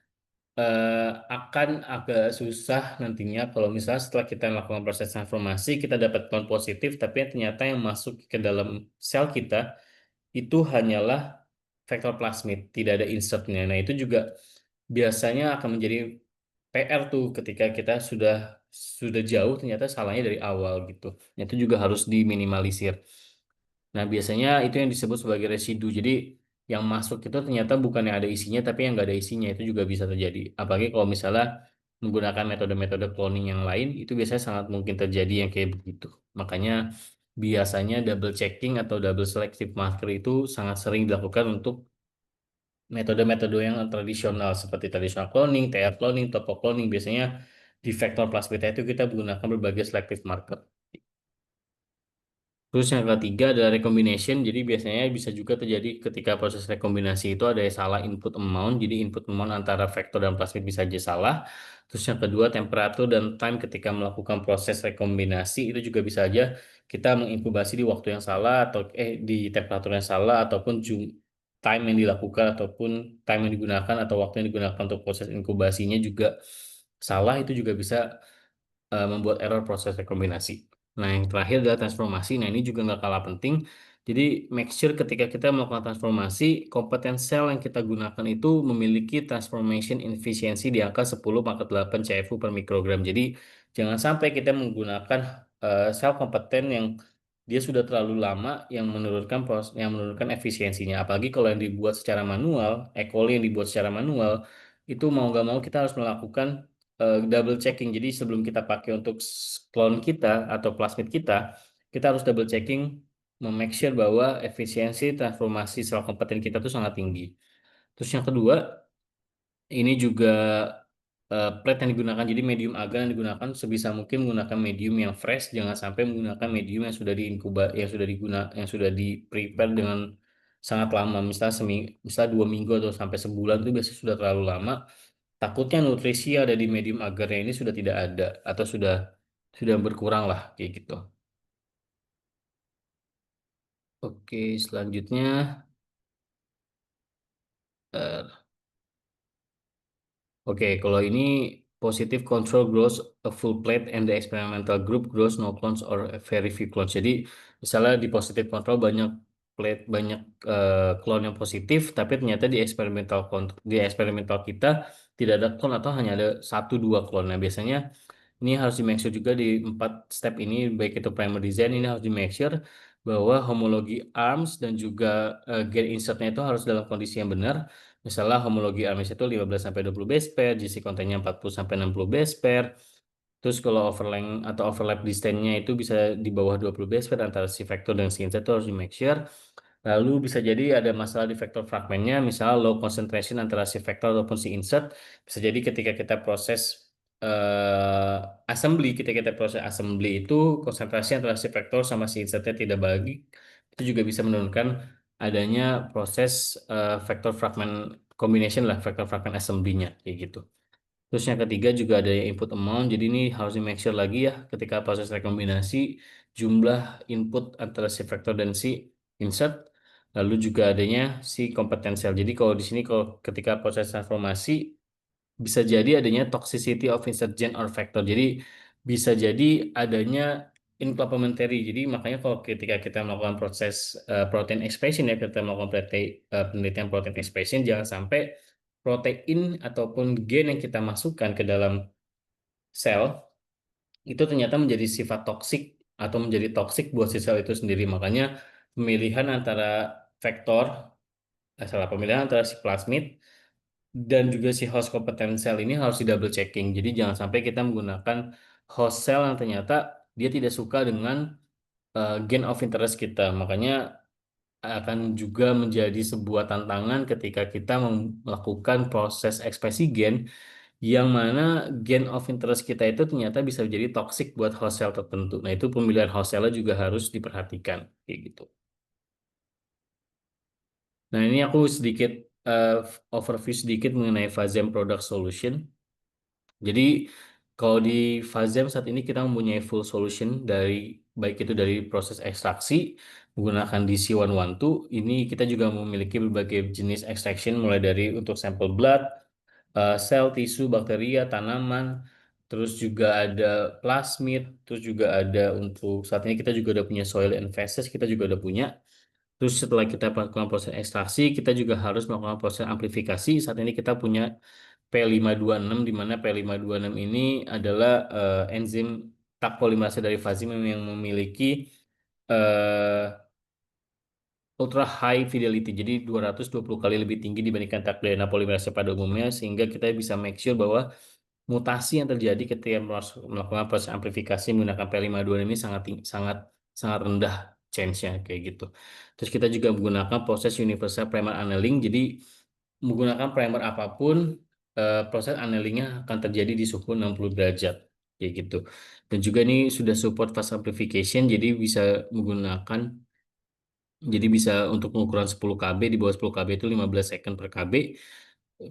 akan agak susah nantinya kalau misalnya setelah kita melakukan proses transformasi kita dapat clone positif, tapi ternyata yang masuk ke dalam sel kita itu hanyalah vektor plasmid, tidak ada insertnya. Nah, itu juga biasanya akan menjadi PR tuh ketika kita sudah jauh ternyata salahnya dari awal gitu. Nah, itu juga harus diminimalisir. Nah, biasanya itu yang disebut sebagai residu. Jadi yang masuk itu ternyata bukan yang ada isinya, tapi yang nggak ada isinya, itu juga bisa terjadi. Apalagi kalau misalnya menggunakan metode-metode cloning yang lain, itu biasanya sangat mungkin terjadi yang kayak begitu. Makanya biasanya double checking atau double selective marker itu sangat sering dilakukan untuk metode-metode yang tradisional seperti traditional cloning, TR cloning, topo cloning. Biasanya di vektor plasmida itu kita menggunakan berbagai selective marker. Terus yang ketiga adalah recombination. Jadi biasanya bisa juga terjadi ketika proses rekombinasi itu ada yang salah input amount. Jadi input amount antara vektor dan plasmid bisa aja salah. Terus yang kedua temperatur dan time ketika melakukan proses rekombinasi itu juga bisa aja kita menginkubasi di waktu yang salah atau di temperatur yang salah ataupun time yang dilakukan ataupun time yang digunakan atau waktu yang digunakan untuk proses inkubasinya juga salah. Itu juga bisa membuat error proses rekombinasi. Nah, yang terakhir adalah transformasi. Nah, ini juga nggak kalah penting. Jadi, make sure ketika kita melakukan transformasi, kompeten sel yang kita gunakan itu memiliki transformation efficiency di angka 10 × 8 CFU per mikrogram. Jadi, jangan sampai kita menggunakan sel kompeten yang dia sudah terlalu lama yang menurunkan efisiensinya. Apalagi kalau yang dibuat secara manual, E. coli yang dibuat secara manual, itu mau nggak mau kita harus melakukan double checking. Jadi sebelum kita pakai untuk clone kita atau plasmid kita, kita harus double checking, make sure bahwa efisiensi transformasi sel kompeten kita itu sangat tinggi. Terus yang kedua, ini juga plate yang digunakan, jadi medium agar yang digunakan sebisa mungkin menggunakan medium yang fresh, jangan sampai menggunakan medium yang sudah yang sudah di prepare dengan sangat lama, misal 2 minggu atau sampai sebulan itu biasanya sudah terlalu lama. Takutnya nutrisi yang ada di medium agarnya ini sudah tidak ada atau sudah berkurang lah kayak gitu. Oke, selanjutnya eh, oke, kalau ini positive control grows a full plate and the experimental group grows no clones or very few clones. Jadi misalnya di positive control banyak clone yang positif, tapi ternyata di eksperimental kita tidak ada clone atau hanya ada 1-2 clone. Nah, biasanya ini harus di make sure juga di 4 step ini, baik itu primer design, ini harus di make sure bahwa homologi arms dan juga gate insertnya itu harus dalam kondisi yang benar. Misalnya homologi arms itu 15-20 base pair, GC containnya 40-60 base pair. Terus kalau overlap atau overlap distance-nya itu bisa di bawah 20 base pair antara si vektor dan si insert itu harus di make sure. Lalu bisa jadi ada masalah di vektor fragmennya, misalnya low concentration antara si vektor ataupun si insert. Bisa jadi ketika kita proses ketika kita proses assembly itu konsentrasi antara si vektor sama si insertnya tidak baik. Itu juga bisa menurunkan adanya proses vektor fragment combination lah, vektor fragment assembly-nya kayak gitu. Terus yang ketiga juga ada yang input amount. Jadi ini harus di make sure lagi ya ketika proses rekombinasi jumlah input antara si vektor dan si insert. Lalu juga adanya si kompetensial. Jadi kalau di sini kalau ketika proses transformasi bisa jadi adanya toxicity of insert gene or vector. Jadi bisa jadi adanya incomplementary. Jadi makanya kalau ketika kita melakukan proses protein expression ya, kita melakukan penelitian protein expression, jangan sampai protein ataupun gen yang kita masukkan ke dalam sel itu ternyata menjadi sifat toksik atau menjadi toksik buat si sel itu sendiri. Makanya pemilihan antara vektor, pemilihan antara si plasmid dan juga si host competence cell ini harus di double checking. Jadi jangan sampai kita menggunakan host cell yang ternyata dia tidak suka dengan gain of interest kita. Makanya akan juga menjadi sebuah tantangan ketika kita melakukan proses ekspresi gen yang mana gain of interest kita itu ternyata bisa menjadi toxic buat host cell tertentu. Nah, itu pemilihan host cell juga harus diperhatikan kayak gitu. Nah, ini aku sedikit eh, overview sedikit mengenai Fazem Product Solution. Jadi kalau di Fazem saat ini kita mempunyai full solution dari baik itu dari proses ekstraksi menggunakan DC112. Ini kita juga memiliki berbagai jenis extraction mulai dari untuk sampel blood, sel, tisu, bakteria, tanaman, terus juga ada plasmid, terus juga ada untuk saat ini kita juga udah punya soil and feces, kita juga udah punya. Terus setelah kita melakukan proses ekstraksi, kita juga harus melakukan proses amplifikasi. Saat ini kita punya P526, di mana P526 ini adalah enzim Taq polimerase dari fazim yang memiliki eh, ultra high fidelity, jadi 220 kali lebih tinggi dibandingkan Taq DNA polimerase pada umumnya, sehingga kita bisa make sure bahwa mutasi yang terjadi ketika melakukan proses amplifikasi menggunakan P52 ini sangat sangat rendah chance-nya kayak gitu. Terus kita juga menggunakan proses universal primer annealing. Jadi menggunakan primer apapun proses annealingnya akan terjadi di suhu 60 derajat kayak gitu. Dan juga ini sudah support fast amplification, jadi bisa untuk pengukuran 10 KB, di bawah 10 KB itu 15 second per KB.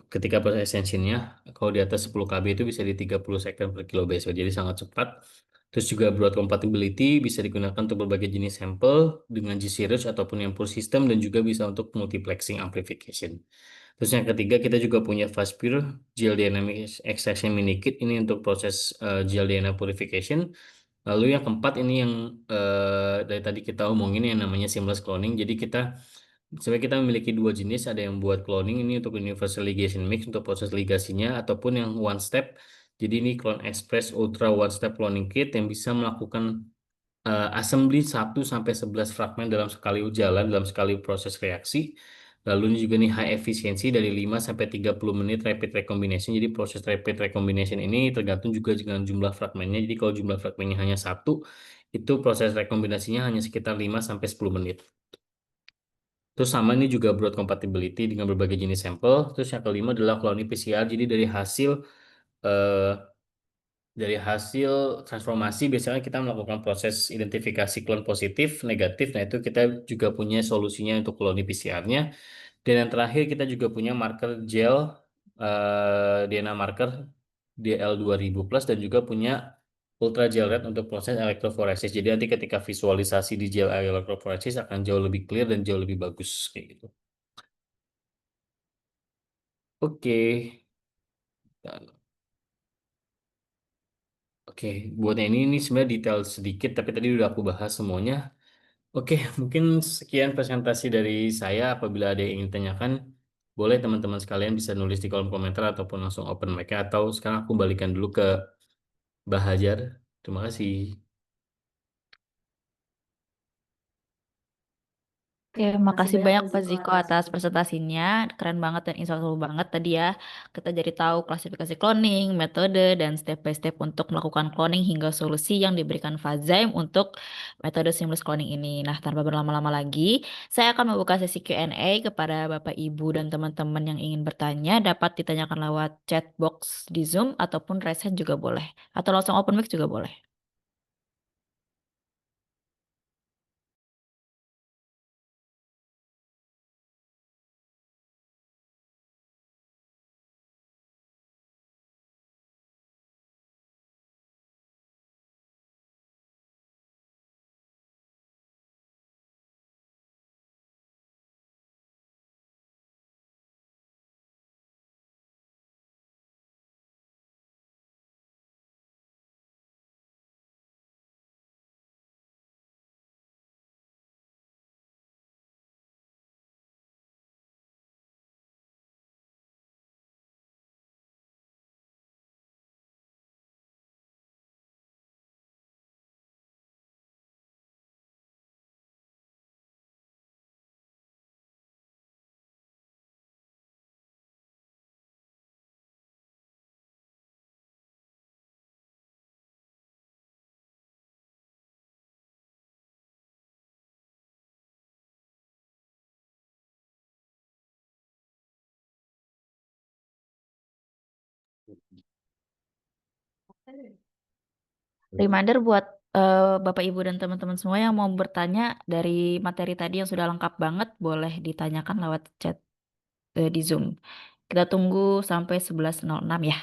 Ketika proses ascensionnya, kalau di atas 10 KB itu bisa di 30 second per kilobase, jadi sangat cepat. Terus juga broad compatibility bisa digunakan untuk berbagai jenis sampel dengan G-Series ataupun yang full system, dan juga bisa untuk multiplexing amplification. Terus yang ketiga, kita juga punya fast pure gel dynamic extraction mini kit, ini untuk proses gel DNA purification. Lalu yang keempat ini yang dari tadi kita omongin yang namanya seamless cloning. Jadi sebenarnya kita memiliki dua jenis, ada yang buat cloning ini untuk universal ligation mix untuk proses ligasinya, ataupun yang one step. Jadi ini Clone Express Ultra One Step Cloning Kit yang bisa melakukan assembly 1 sampai 11 fragmen dalam sekali jalan, dalam sekali proses reaksi. Lalu ini juga nih high efisiensi dari 5 sampai 30 menit rapid recombination. Jadi proses rapid recombination ini tergantung juga dengan jumlah fragmennya. Jadi kalau jumlah fragmennya hanya satu, itu proses rekombinasinya hanya sekitar 5 sampai 10 menit. Terus sama ini juga broad compatibility dengan berbagai jenis sampel. Terus yang kelima adalah clone PCR. Jadi eh, dari hasil transformasi biasanya kita melakukan proses identifikasi klon positif, negatif. Nah, itu kita juga punya solusinya untuk kloni PCR-nya. Dan yang terakhir kita juga punya marker gel DNA marker DL2000 plus, dan juga punya ultra gel red untuk proses elektroforesis. Jadi nanti ketika visualisasi di gel elektroforesis akan jauh lebih clear dan jauh lebih bagus kayak gitu. Oke. Oke, buatnya ini sebenarnya detail sedikit, tapi tadi udah aku bahas semuanya. Oke, mungkin sekian presentasi dari saya. Apabila ada yang ingin tanyakan, boleh teman-teman sekalian bisa nulis di kolom komentar ataupun langsung open mic, atau sekarang aku balikan dulu ke Mbak Hajar. Terima kasih. Oke, makasih banyak Pak Ziko atas presentasinya. Keren banget dan insightful banget tadi ya. Kita jadi tahu klasifikasi cloning, metode, dan step by step untuk melakukan cloning hingga solusi yang diberikan Fazaim untuk metode seamless cloning ini. Nah, tanpa berlama-lama lagi, saya akan membuka sesi Q&A kepada Bapak, Ibu, dan teman-teman yang ingin bertanya. Dapat ditanyakan lewat chat box di Zoom ataupun raise hand juga boleh. Atau langsung open mic juga boleh. Reminder buat Bapak, Ibu, dan teman-teman semua yang mau bertanya dari materi tadi yang sudah lengkap banget, boleh ditanyakan lewat chat di Zoom. Kita tunggu sampai 11.06 ya.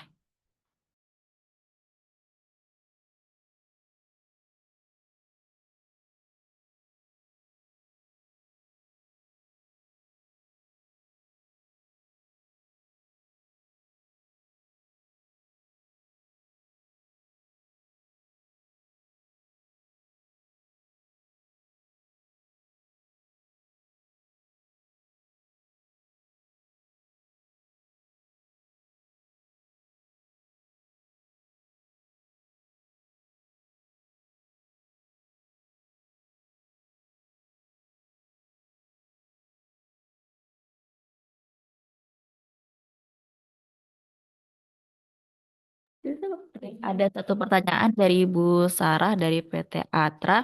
Ada satu pertanyaan dari Bu Sarah dari PT Atra.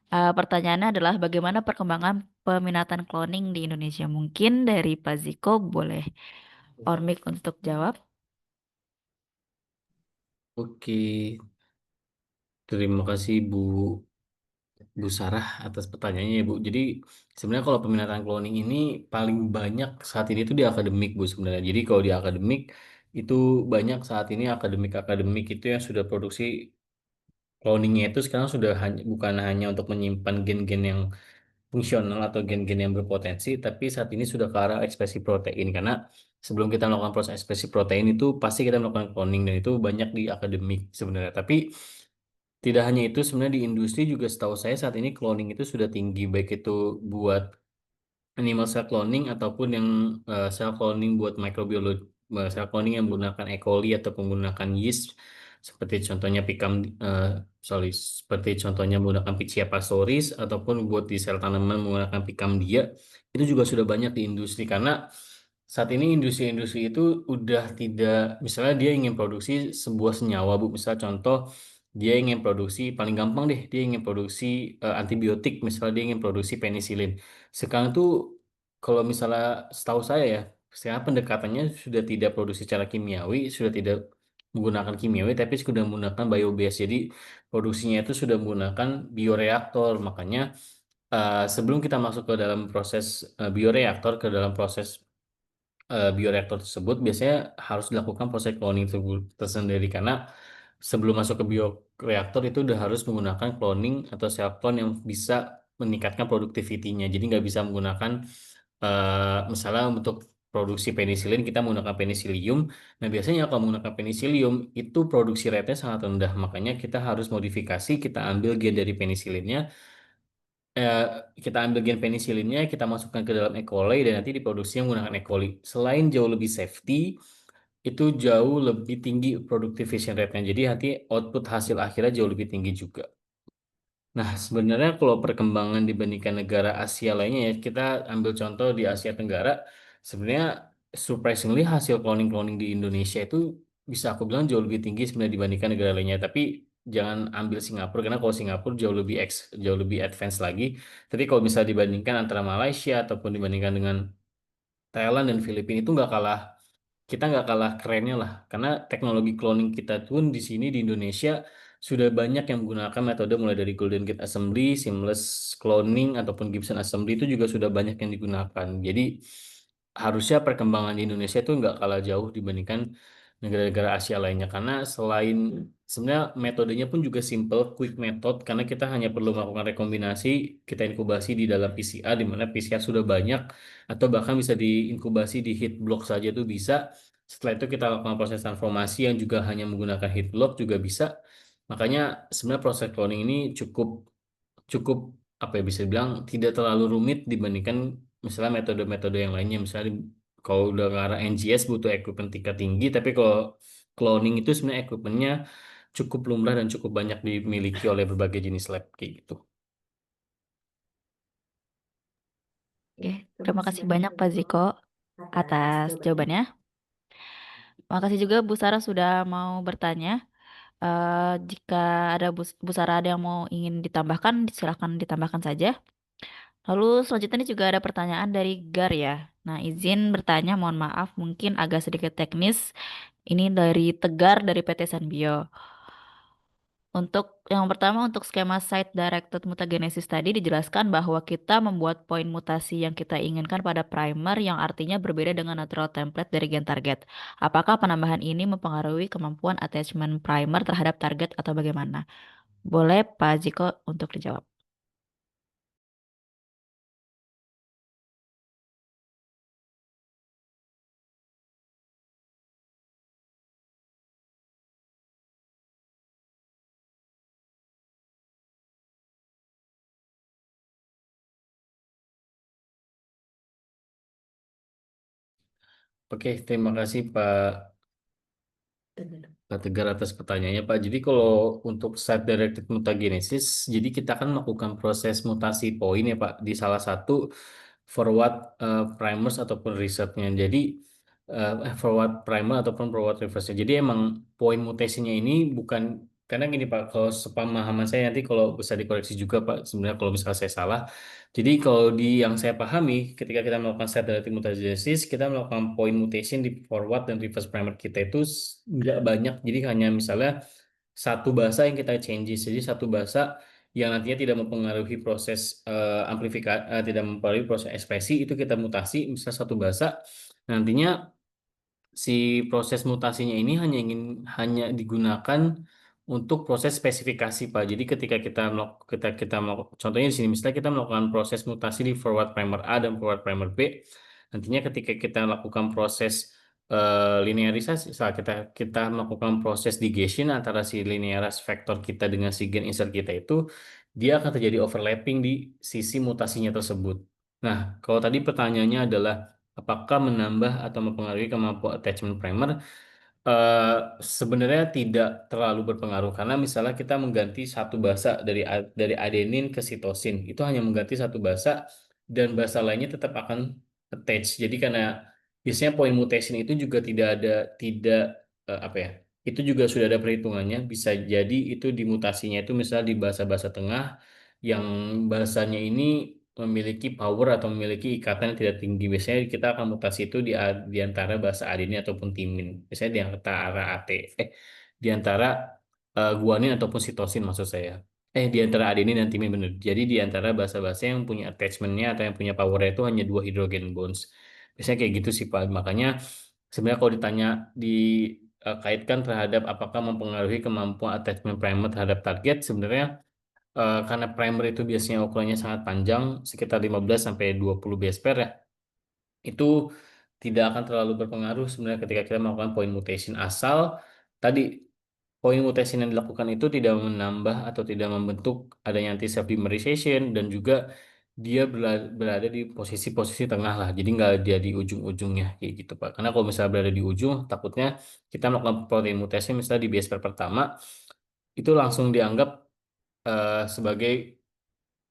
Pertanyaannya adalah bagaimana perkembangan peminatan cloning di Indonesia? Mungkin dari Pak Ziko boleh Ormik untuk jawab. Oke, terima kasih Bu Sarah atas pertanyaannya ya Bu. Jadi sebenarnya kalau peminatan cloning ini paling banyak saat ini itu di akademik Bu sebenarnya. Jadi kalau di akademik itu banyak saat ini akademik-akademik itu yang sudah produksi cloningnya itu sekarang sudah bukan hanya untuk menyimpan gen-gen yang fungsional atau gen-gen yang berpotensi, tapi saat ini sudah ke arah ekspresi protein karena sebelum kita melakukan proses ekspresi protein itu pasti kita melakukan cloning dan itu banyak di akademik sebenarnya. Tapi tidak hanya itu sebenarnya di industri juga setahu saya saat ini cloning itu sudah tinggi baik itu buat animal cell cloning ataupun yang cell cloning buat microbiologi cell cloning yang menggunakan E. coli atau menggunakan yeast seperti contohnya seperti contohnya menggunakan Pichia pastoris ataupun buat di sel tanaman menggunakan Picardia itu juga sudah banyak di industri karena saat ini industri-industri itu udah tidak misalnya dia ingin produksi sebuah senyawa Bu misal contoh dia ingin produksi paling gampang deh dia ingin produksi antibiotik misalnya dia ingin produksi penisilin sekarang tuh kalau misalnya setahu saya ya, sekarang pendekatannya sudah tidak produksi secara kimiawi, sudah tidak menggunakan kimiawi, tapi sudah menggunakan biobase. Jadi produksinya itu sudah menggunakan bioreaktor. Makanya sebelum kita masuk ke dalam proses bioreaktor, ke dalam proses bioreaktor tersebut biasanya harus dilakukan proses cloning tersendiri karena sebelum masuk ke bioreaktor itu udah harus menggunakan cloning atau sel clone yang bisa meningkatkan produktivitinya. Jadi nggak bisa menggunakan misalnya untuk produksi penisilin kita menggunakan penisilium. Nah biasanya kalau menggunakan penisilium itu produksi rate-nya sangat rendah. Makanya kita harus modifikasi, kita ambil gen dari penisilinnya, eh, kita ambil gen penisilinnya, kita masukkan ke dalam E. coli dan nanti diproduksi menggunakan E. coli. Selain jauh lebih safety, itu jauh lebih tinggi productivation rate-nya. Jadi nanti output hasil akhirnya jauh lebih tinggi juga. Nah, sebenarnya kalau perkembangan dibandingkan negara Asia lainnya ya, kita ambil contoh di Asia Tenggara, sebenarnya surprisingly hasil cloning-cloning di Indonesia itu bisa aku bilang jauh lebih tinggi sebenarnya dibandingkan negara lainnya. Tapi jangan ambil Singapura karena kalau Singapura jauh lebih advance lagi. Tapi kalau bisa dibandingkan antara Malaysia ataupun dibandingkan dengan Thailand dan Filipina itu kita nggak kalah kerennya lah karena teknologi cloning kita pun di sini di Indonesia sudah banyak yang menggunakan metode mulai dari Golden Gate Assembly, Seamless Cloning ataupun Gibson Assembly itu juga sudah banyak yang digunakan. Jadi harusnya perkembangan di Indonesia itu nggak kalah jauh dibandingkan negara-negara Asia lainnya karena selain sebenarnya metodenya pun juga simple, quick method karena kita hanya perlu melakukan rekombinasi, kita inkubasi di dalam PCR di mana PCR sudah banyak atau bahkan bisa diinkubasi di heat block saja itu bisa. Setelah itu kita lakukan proses transformasi yang juga hanya menggunakan heat block juga bisa. Makanya sebenarnya proses cloning ini cukup cukup apa ya bisa bilang tidak terlalu rumit dibandingkan misalnya metode-metode yang lainnya. Misalnya kalau udah ke arah NGS butuh equipment tingkat tinggi, tapi kalau cloning itu sebenarnya equipmentnya cukup lumrah dan cukup banyak dimiliki oleh berbagai jenis lab kayak gitu. Oke, terima kasih banyak Pak Ziko atas jawabannya. Makasih juga Bu Sarah sudah mau bertanya. Jika ada Bu Sarah ada yang mau ingin ditambahkan, silakan ditambahkan saja. Lalu selanjutnya ini juga ada pertanyaan dari Gar ya. Nah, izin bertanya, mohon maaf, mungkin agak sedikit teknis. Ini dari Tegar dari PT Sanbio. Untuk yang pertama, untuk skema site-directed mutagenesis tadi dijelaskan bahwa kita membuat poin mutasi yang kita inginkan pada primer yang artinya berbeda dengan natural template dari gen target. Apakah penambahan ini mempengaruhi kemampuan attachment primer terhadap target atau bagaimana? Boleh Pak Jiko untuk dijawab. Oke, terima kasih Pak Tegar atas pertanyaannya Pak. Jadi kalau untuk site directed mutagenesis, jadi kita akan melakukan proses mutasi poin ya Pak di salah satu forward primers ataupun resetnya. Jadi forward primer ataupun forward reverse. Jadi emang point mutasinya ini bukan, karena gini Pak, kalau sepemahaman saya nanti kalau bisa dikoreksi juga Pak, sebenarnya kalau misalnya saya salah. Jadi kalau di yang saya pahami, ketika kita melakukan set derivative mutagenesis, kita melakukan point mutation di forward dan reverse primer kita itu nggak banyak. Jadi hanya misalnya satu bahasa yang kita changes. Jadi satu bahasa yang nantinya tidak mempengaruhi proses amplifikasi, tidak mempengaruhi proses ekspresi, itu kita mutasi, misalnya satu bahasa. Nantinya si proses mutasinya ini hanya digunakan untuk proses spesifikasi Pak. Jadi ketika kita contohnya di sini misalnya kita melakukan proses mutasi di forward primer A dan forward primer B, nantinya ketika kita lakukan proses linearisasi, saat kita melakukan proses ligation antara si linearis vektor kita dengan si gen insert kita itu, dia akan terjadi overlapping di sisi mutasinya tersebut. Nah, kalau tadi pertanyaannya adalah apakah menambah atau mempengaruhi kemampuan attachment primer? Eh, Sebenarnya tidak terlalu berpengaruh karena misalnya kita mengganti satu basa dari adenin ke sitosin, itu hanya mengganti satu basa dan basa lainnya tetap akan attach. Jadi karena biasanya point mutation itu juga tidak apa ya? Itu juga sudah ada perhitungannya. Bisa jadi itu di mutasinya itu misalnya di basa-basa tengah yang bahasanya ini memiliki power atau memiliki ikatan yang tidak tinggi. Biasanya kita akan mutasi itu di antara bahasa adenin ataupun timin. Biasanya di antara di antara guanin ataupun sitosin maksud saya. Di antara adenin dan timin benar. Jadi di antara bahasa-bahasa yang punya attachmentnya atau yang punya powernya itu hanya dua hidrogen bonds. Biasanya kayak gitu sih Pak. Makanya sebenarnya kalau ditanya dikaitkan terhadap apakah mempengaruhi kemampuan attachment primer terhadap target, sebenarnya karena primer itu biasanya ukurannya sangat panjang, sekitar 15 sampai 20 base pair ya, itu tidak akan terlalu berpengaruh sebenarnya ketika kita melakukan point mutation, asal tadi point mutation yang dilakukan itu tidak menambah atau tidak membentuk adanya anti self dimerization, dan juga dia berada di posisi-posisi tengah lah, jadi nggak dia di ujung-ujungnya kayak gitu Pak. Karena kalau misalnya berada di ujung, takutnya kita melakukan protein mutation misalnya di base pair pertama, itu langsung dianggap sebagai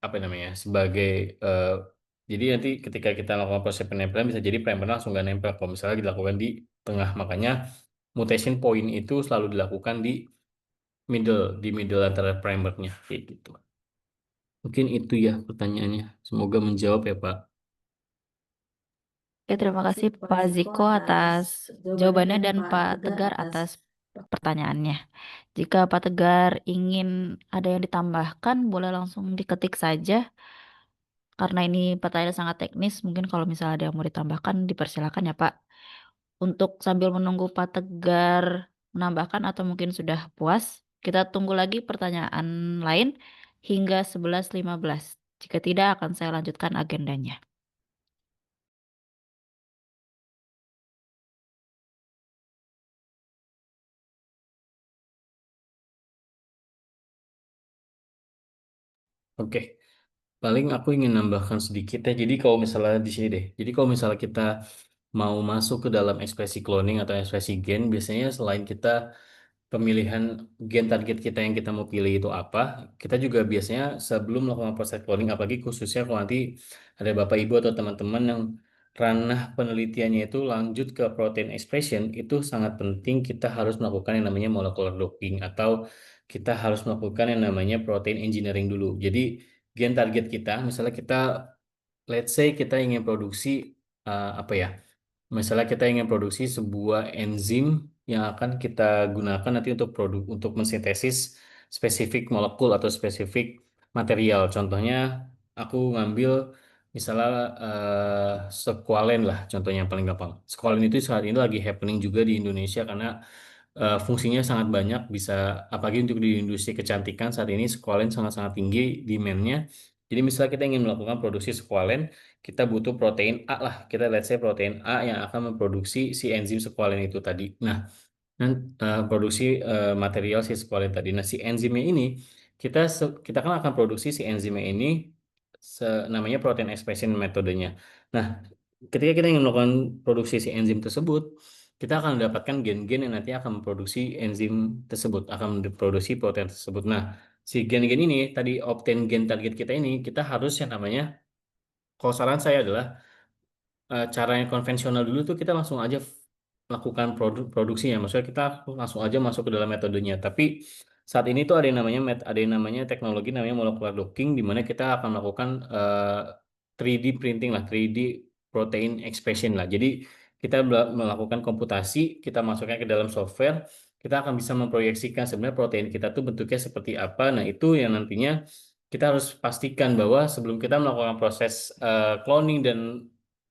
apa namanya, sebagai eh, jadi nanti ketika kita melakukan proses penempelan bisa jadi primer langsung nggak nempel kalau misalnya dilakukan di tengah. Makanya mutation point itu selalu dilakukan di middle antara primernya kayak gitu. Mungkin itu ya pertanyaannya, semoga menjawab ya Pak. Oke, terima kasih Pak Ziko atas jawabannya dan Pak Tegar atas pertanyaannya. Jika Pak Tegar ingin ada yang ditambahkan, boleh langsung diketik saja. Karena ini pertanyaan sangat teknis, mungkin kalau misalnya ada yang mau ditambahkan, dipersilakan ya Pak. Untuk sambil menunggu Pak Tegar menambahkan atau mungkin sudah puas, kita tunggu lagi pertanyaan lain hingga 11.15. Jika tidak, akan saya lanjutkan agendanya. Oke, paling aku ingin nambahkan sedikit ya. Jadi kalau misalnya di sini deh, jadi kalau misalnya kita mau masuk ke dalam ekspresi cloning atau ekspresi gen, biasanya selain kita pemilihan gen target kita yang kita mau pilih itu apa, kita juga biasanya sebelum melakukan proses cloning, apalagi khususnya kalau nanti ada Bapak Ibu atau teman-teman yang ranah penelitiannya itu lanjut ke protein expression, itu sangat penting kita harus melakukan yang namanya molecular docking, atau kita harus melakukan yang namanya protein engineering dulu. Jadi gen target kita, misalnya kita, let's say kita ingin produksi apa ya? Misalnya kita ingin produksi sebuah enzim yang akan kita gunakan nanti untuk mensintesis spesifik molekul atau spesifik material. Contohnya aku ngambil misalnya squalene lah, contohnya yang paling gampang. Squalene itu saat ini lagi happening juga di Indonesia karena fungsinya sangat banyak, bisa apalagi untuk di industri kecantikan saat ini squalene sangat-sangat tinggi demand-nya. Jadi misalnya kita ingin melakukan produksi squalene, kita butuh protein A lah. Kita let's say protein A yang akan memproduksi si enzim squalene itu tadi. Nah, produksi material si squalene tadi. Nah, si enzimnya ini kita kan akan produksi si enzimnya ini namanya protein expression metodenya. Nah, ketika kita ingin melakukan produksi si enzim tersebut, kita akan mendapatkan gen-gen yang nanti akan memproduksi enzim tersebut, akan memproduksi protein tersebut. Nah, si gen-gen ini tadi obtain gen target kita ini, kita harus yang namanya, kalau saran saya adalah cara yang konvensional dulu tuh kita langsung aja lakukan produksinya. Maksudnya kita langsung aja masuk ke dalam metodenya. Tapi saat ini tuh ada yang namanya ada yang namanya teknologi namanya molecular docking, di mana kita akan melakukan 3D printing lah, 3D protein expression lah. Jadi kita melakukan komputasi, kita masukkan ke dalam software, kita akan bisa memproyeksikan sebenarnya protein kita tuh bentuknya seperti apa. Nah, itu yang nantinya kita harus pastikan bahwa sebelum kita melakukan proses cloning dan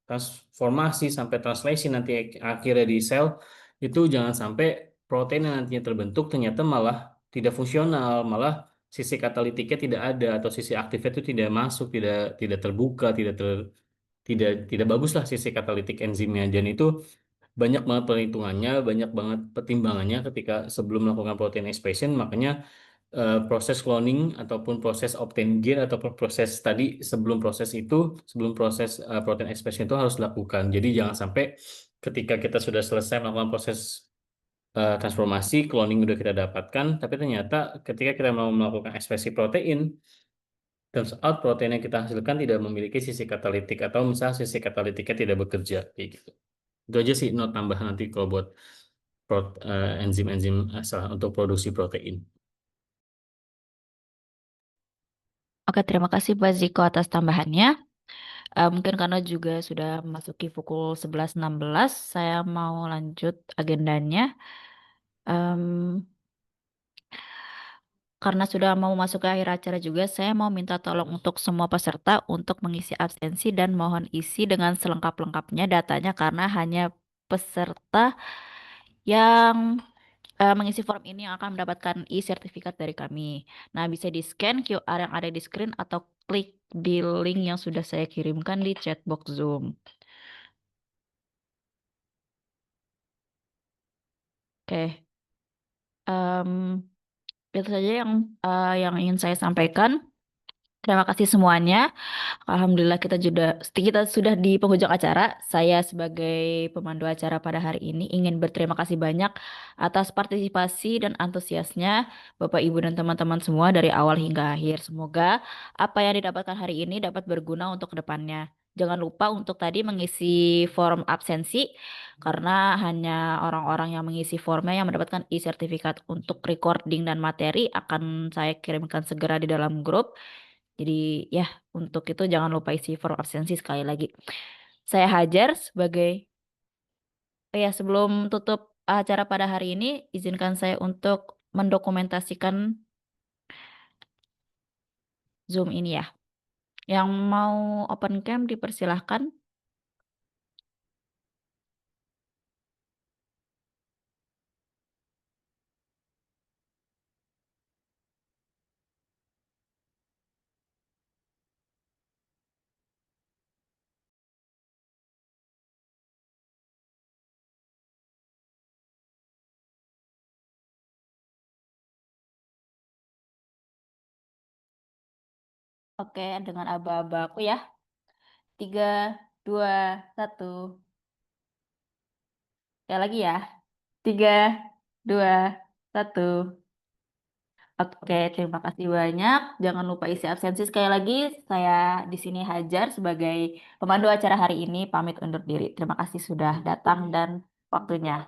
transformasi sampai translation nanti akhirnya di sel, itu jangan sampai protein yang nantinya terbentuk ternyata malah tidak fungsional, malah sisi katalitiknya tidak ada atau sisi aktifnya itu tidak masuk, tidak tidak terbuka, tidak bagus lah sisi katalitik enzimnya. Dan itu banyak banget perhitungannya, banyak banget pertimbangannya ketika sebelum melakukan protein expression. Makanya proses cloning ataupun proses obtain gain atau proses tadi sebelum proses protein expression itu harus dilakukan. Jadi jangan sampai ketika kita sudah selesai melakukan proses transformasi, cloning udah kita dapatkan, tapi ternyata ketika kita mau melakukan ekspresi protein, turns out protein yang kita hasilkan tidak memiliki sisi katalitik atau misalnya sisi katalitiknya tidak bekerja kayak gitu. Itu aja sih note tambahan nanti kalau buat enzim-enzim untuk produksi protein. Oke, terima kasih Pak Ziko atas tambahannya. Mungkin karena juga sudah memasuki pukul 11.16, saya mau lanjut agendanya. Em, karena sudah mau masuk ke akhir acara juga, saya mau minta tolong untuk semua peserta untuk mengisi absensi dan mohon isi dengan selengkap-lengkapnya datanya karena hanya peserta yang mengisi form ini yang akan mendapatkan e-sertifikat dari kami. Nah, bisa di-scan QR yang ada di screen atau klik di link yang sudah saya kirimkan di chatbox Zoom. Oke. Em, itu saja yang ingin saya sampaikan. Terima kasih semuanya. Alhamdulillah kita sudah di penghujung acara. Saya sebagai pemandu acara pada hari ini ingin berterima kasih banyak atas partisipasi dan antusiasnya Bapak Ibu dan teman-teman semua dari awal hingga akhir. Semoga apa yang didapatkan hari ini dapat berguna untuk kedepannya. Jangan lupa untuk tadi mengisi form absensi karena hanya orang-orang yang mengisi formnya yang mendapatkan e-sertifikat. Untuk recording dan materi akan saya kirimkan segera di dalam grup. Jadi ya, untuk itu jangan lupa isi form absensi sekali lagi. Saya Hajar sebagai sebelum tutup acara pada hari ini, izinkan saya untuk mendokumentasikan Zoom ini ya. Yang mau open cam dipersilahkan. Oke, dengan aba-aba aku ya. 3, 2, 1. Ya lagi ya. 3, 2, 1. Oke, terima kasih banyak. Jangan lupa isi absensi sekali lagi. Saya di sini Hajar sebagai pemandu acara hari ini pamit undur diri. Terima kasih sudah datang dan waktunya.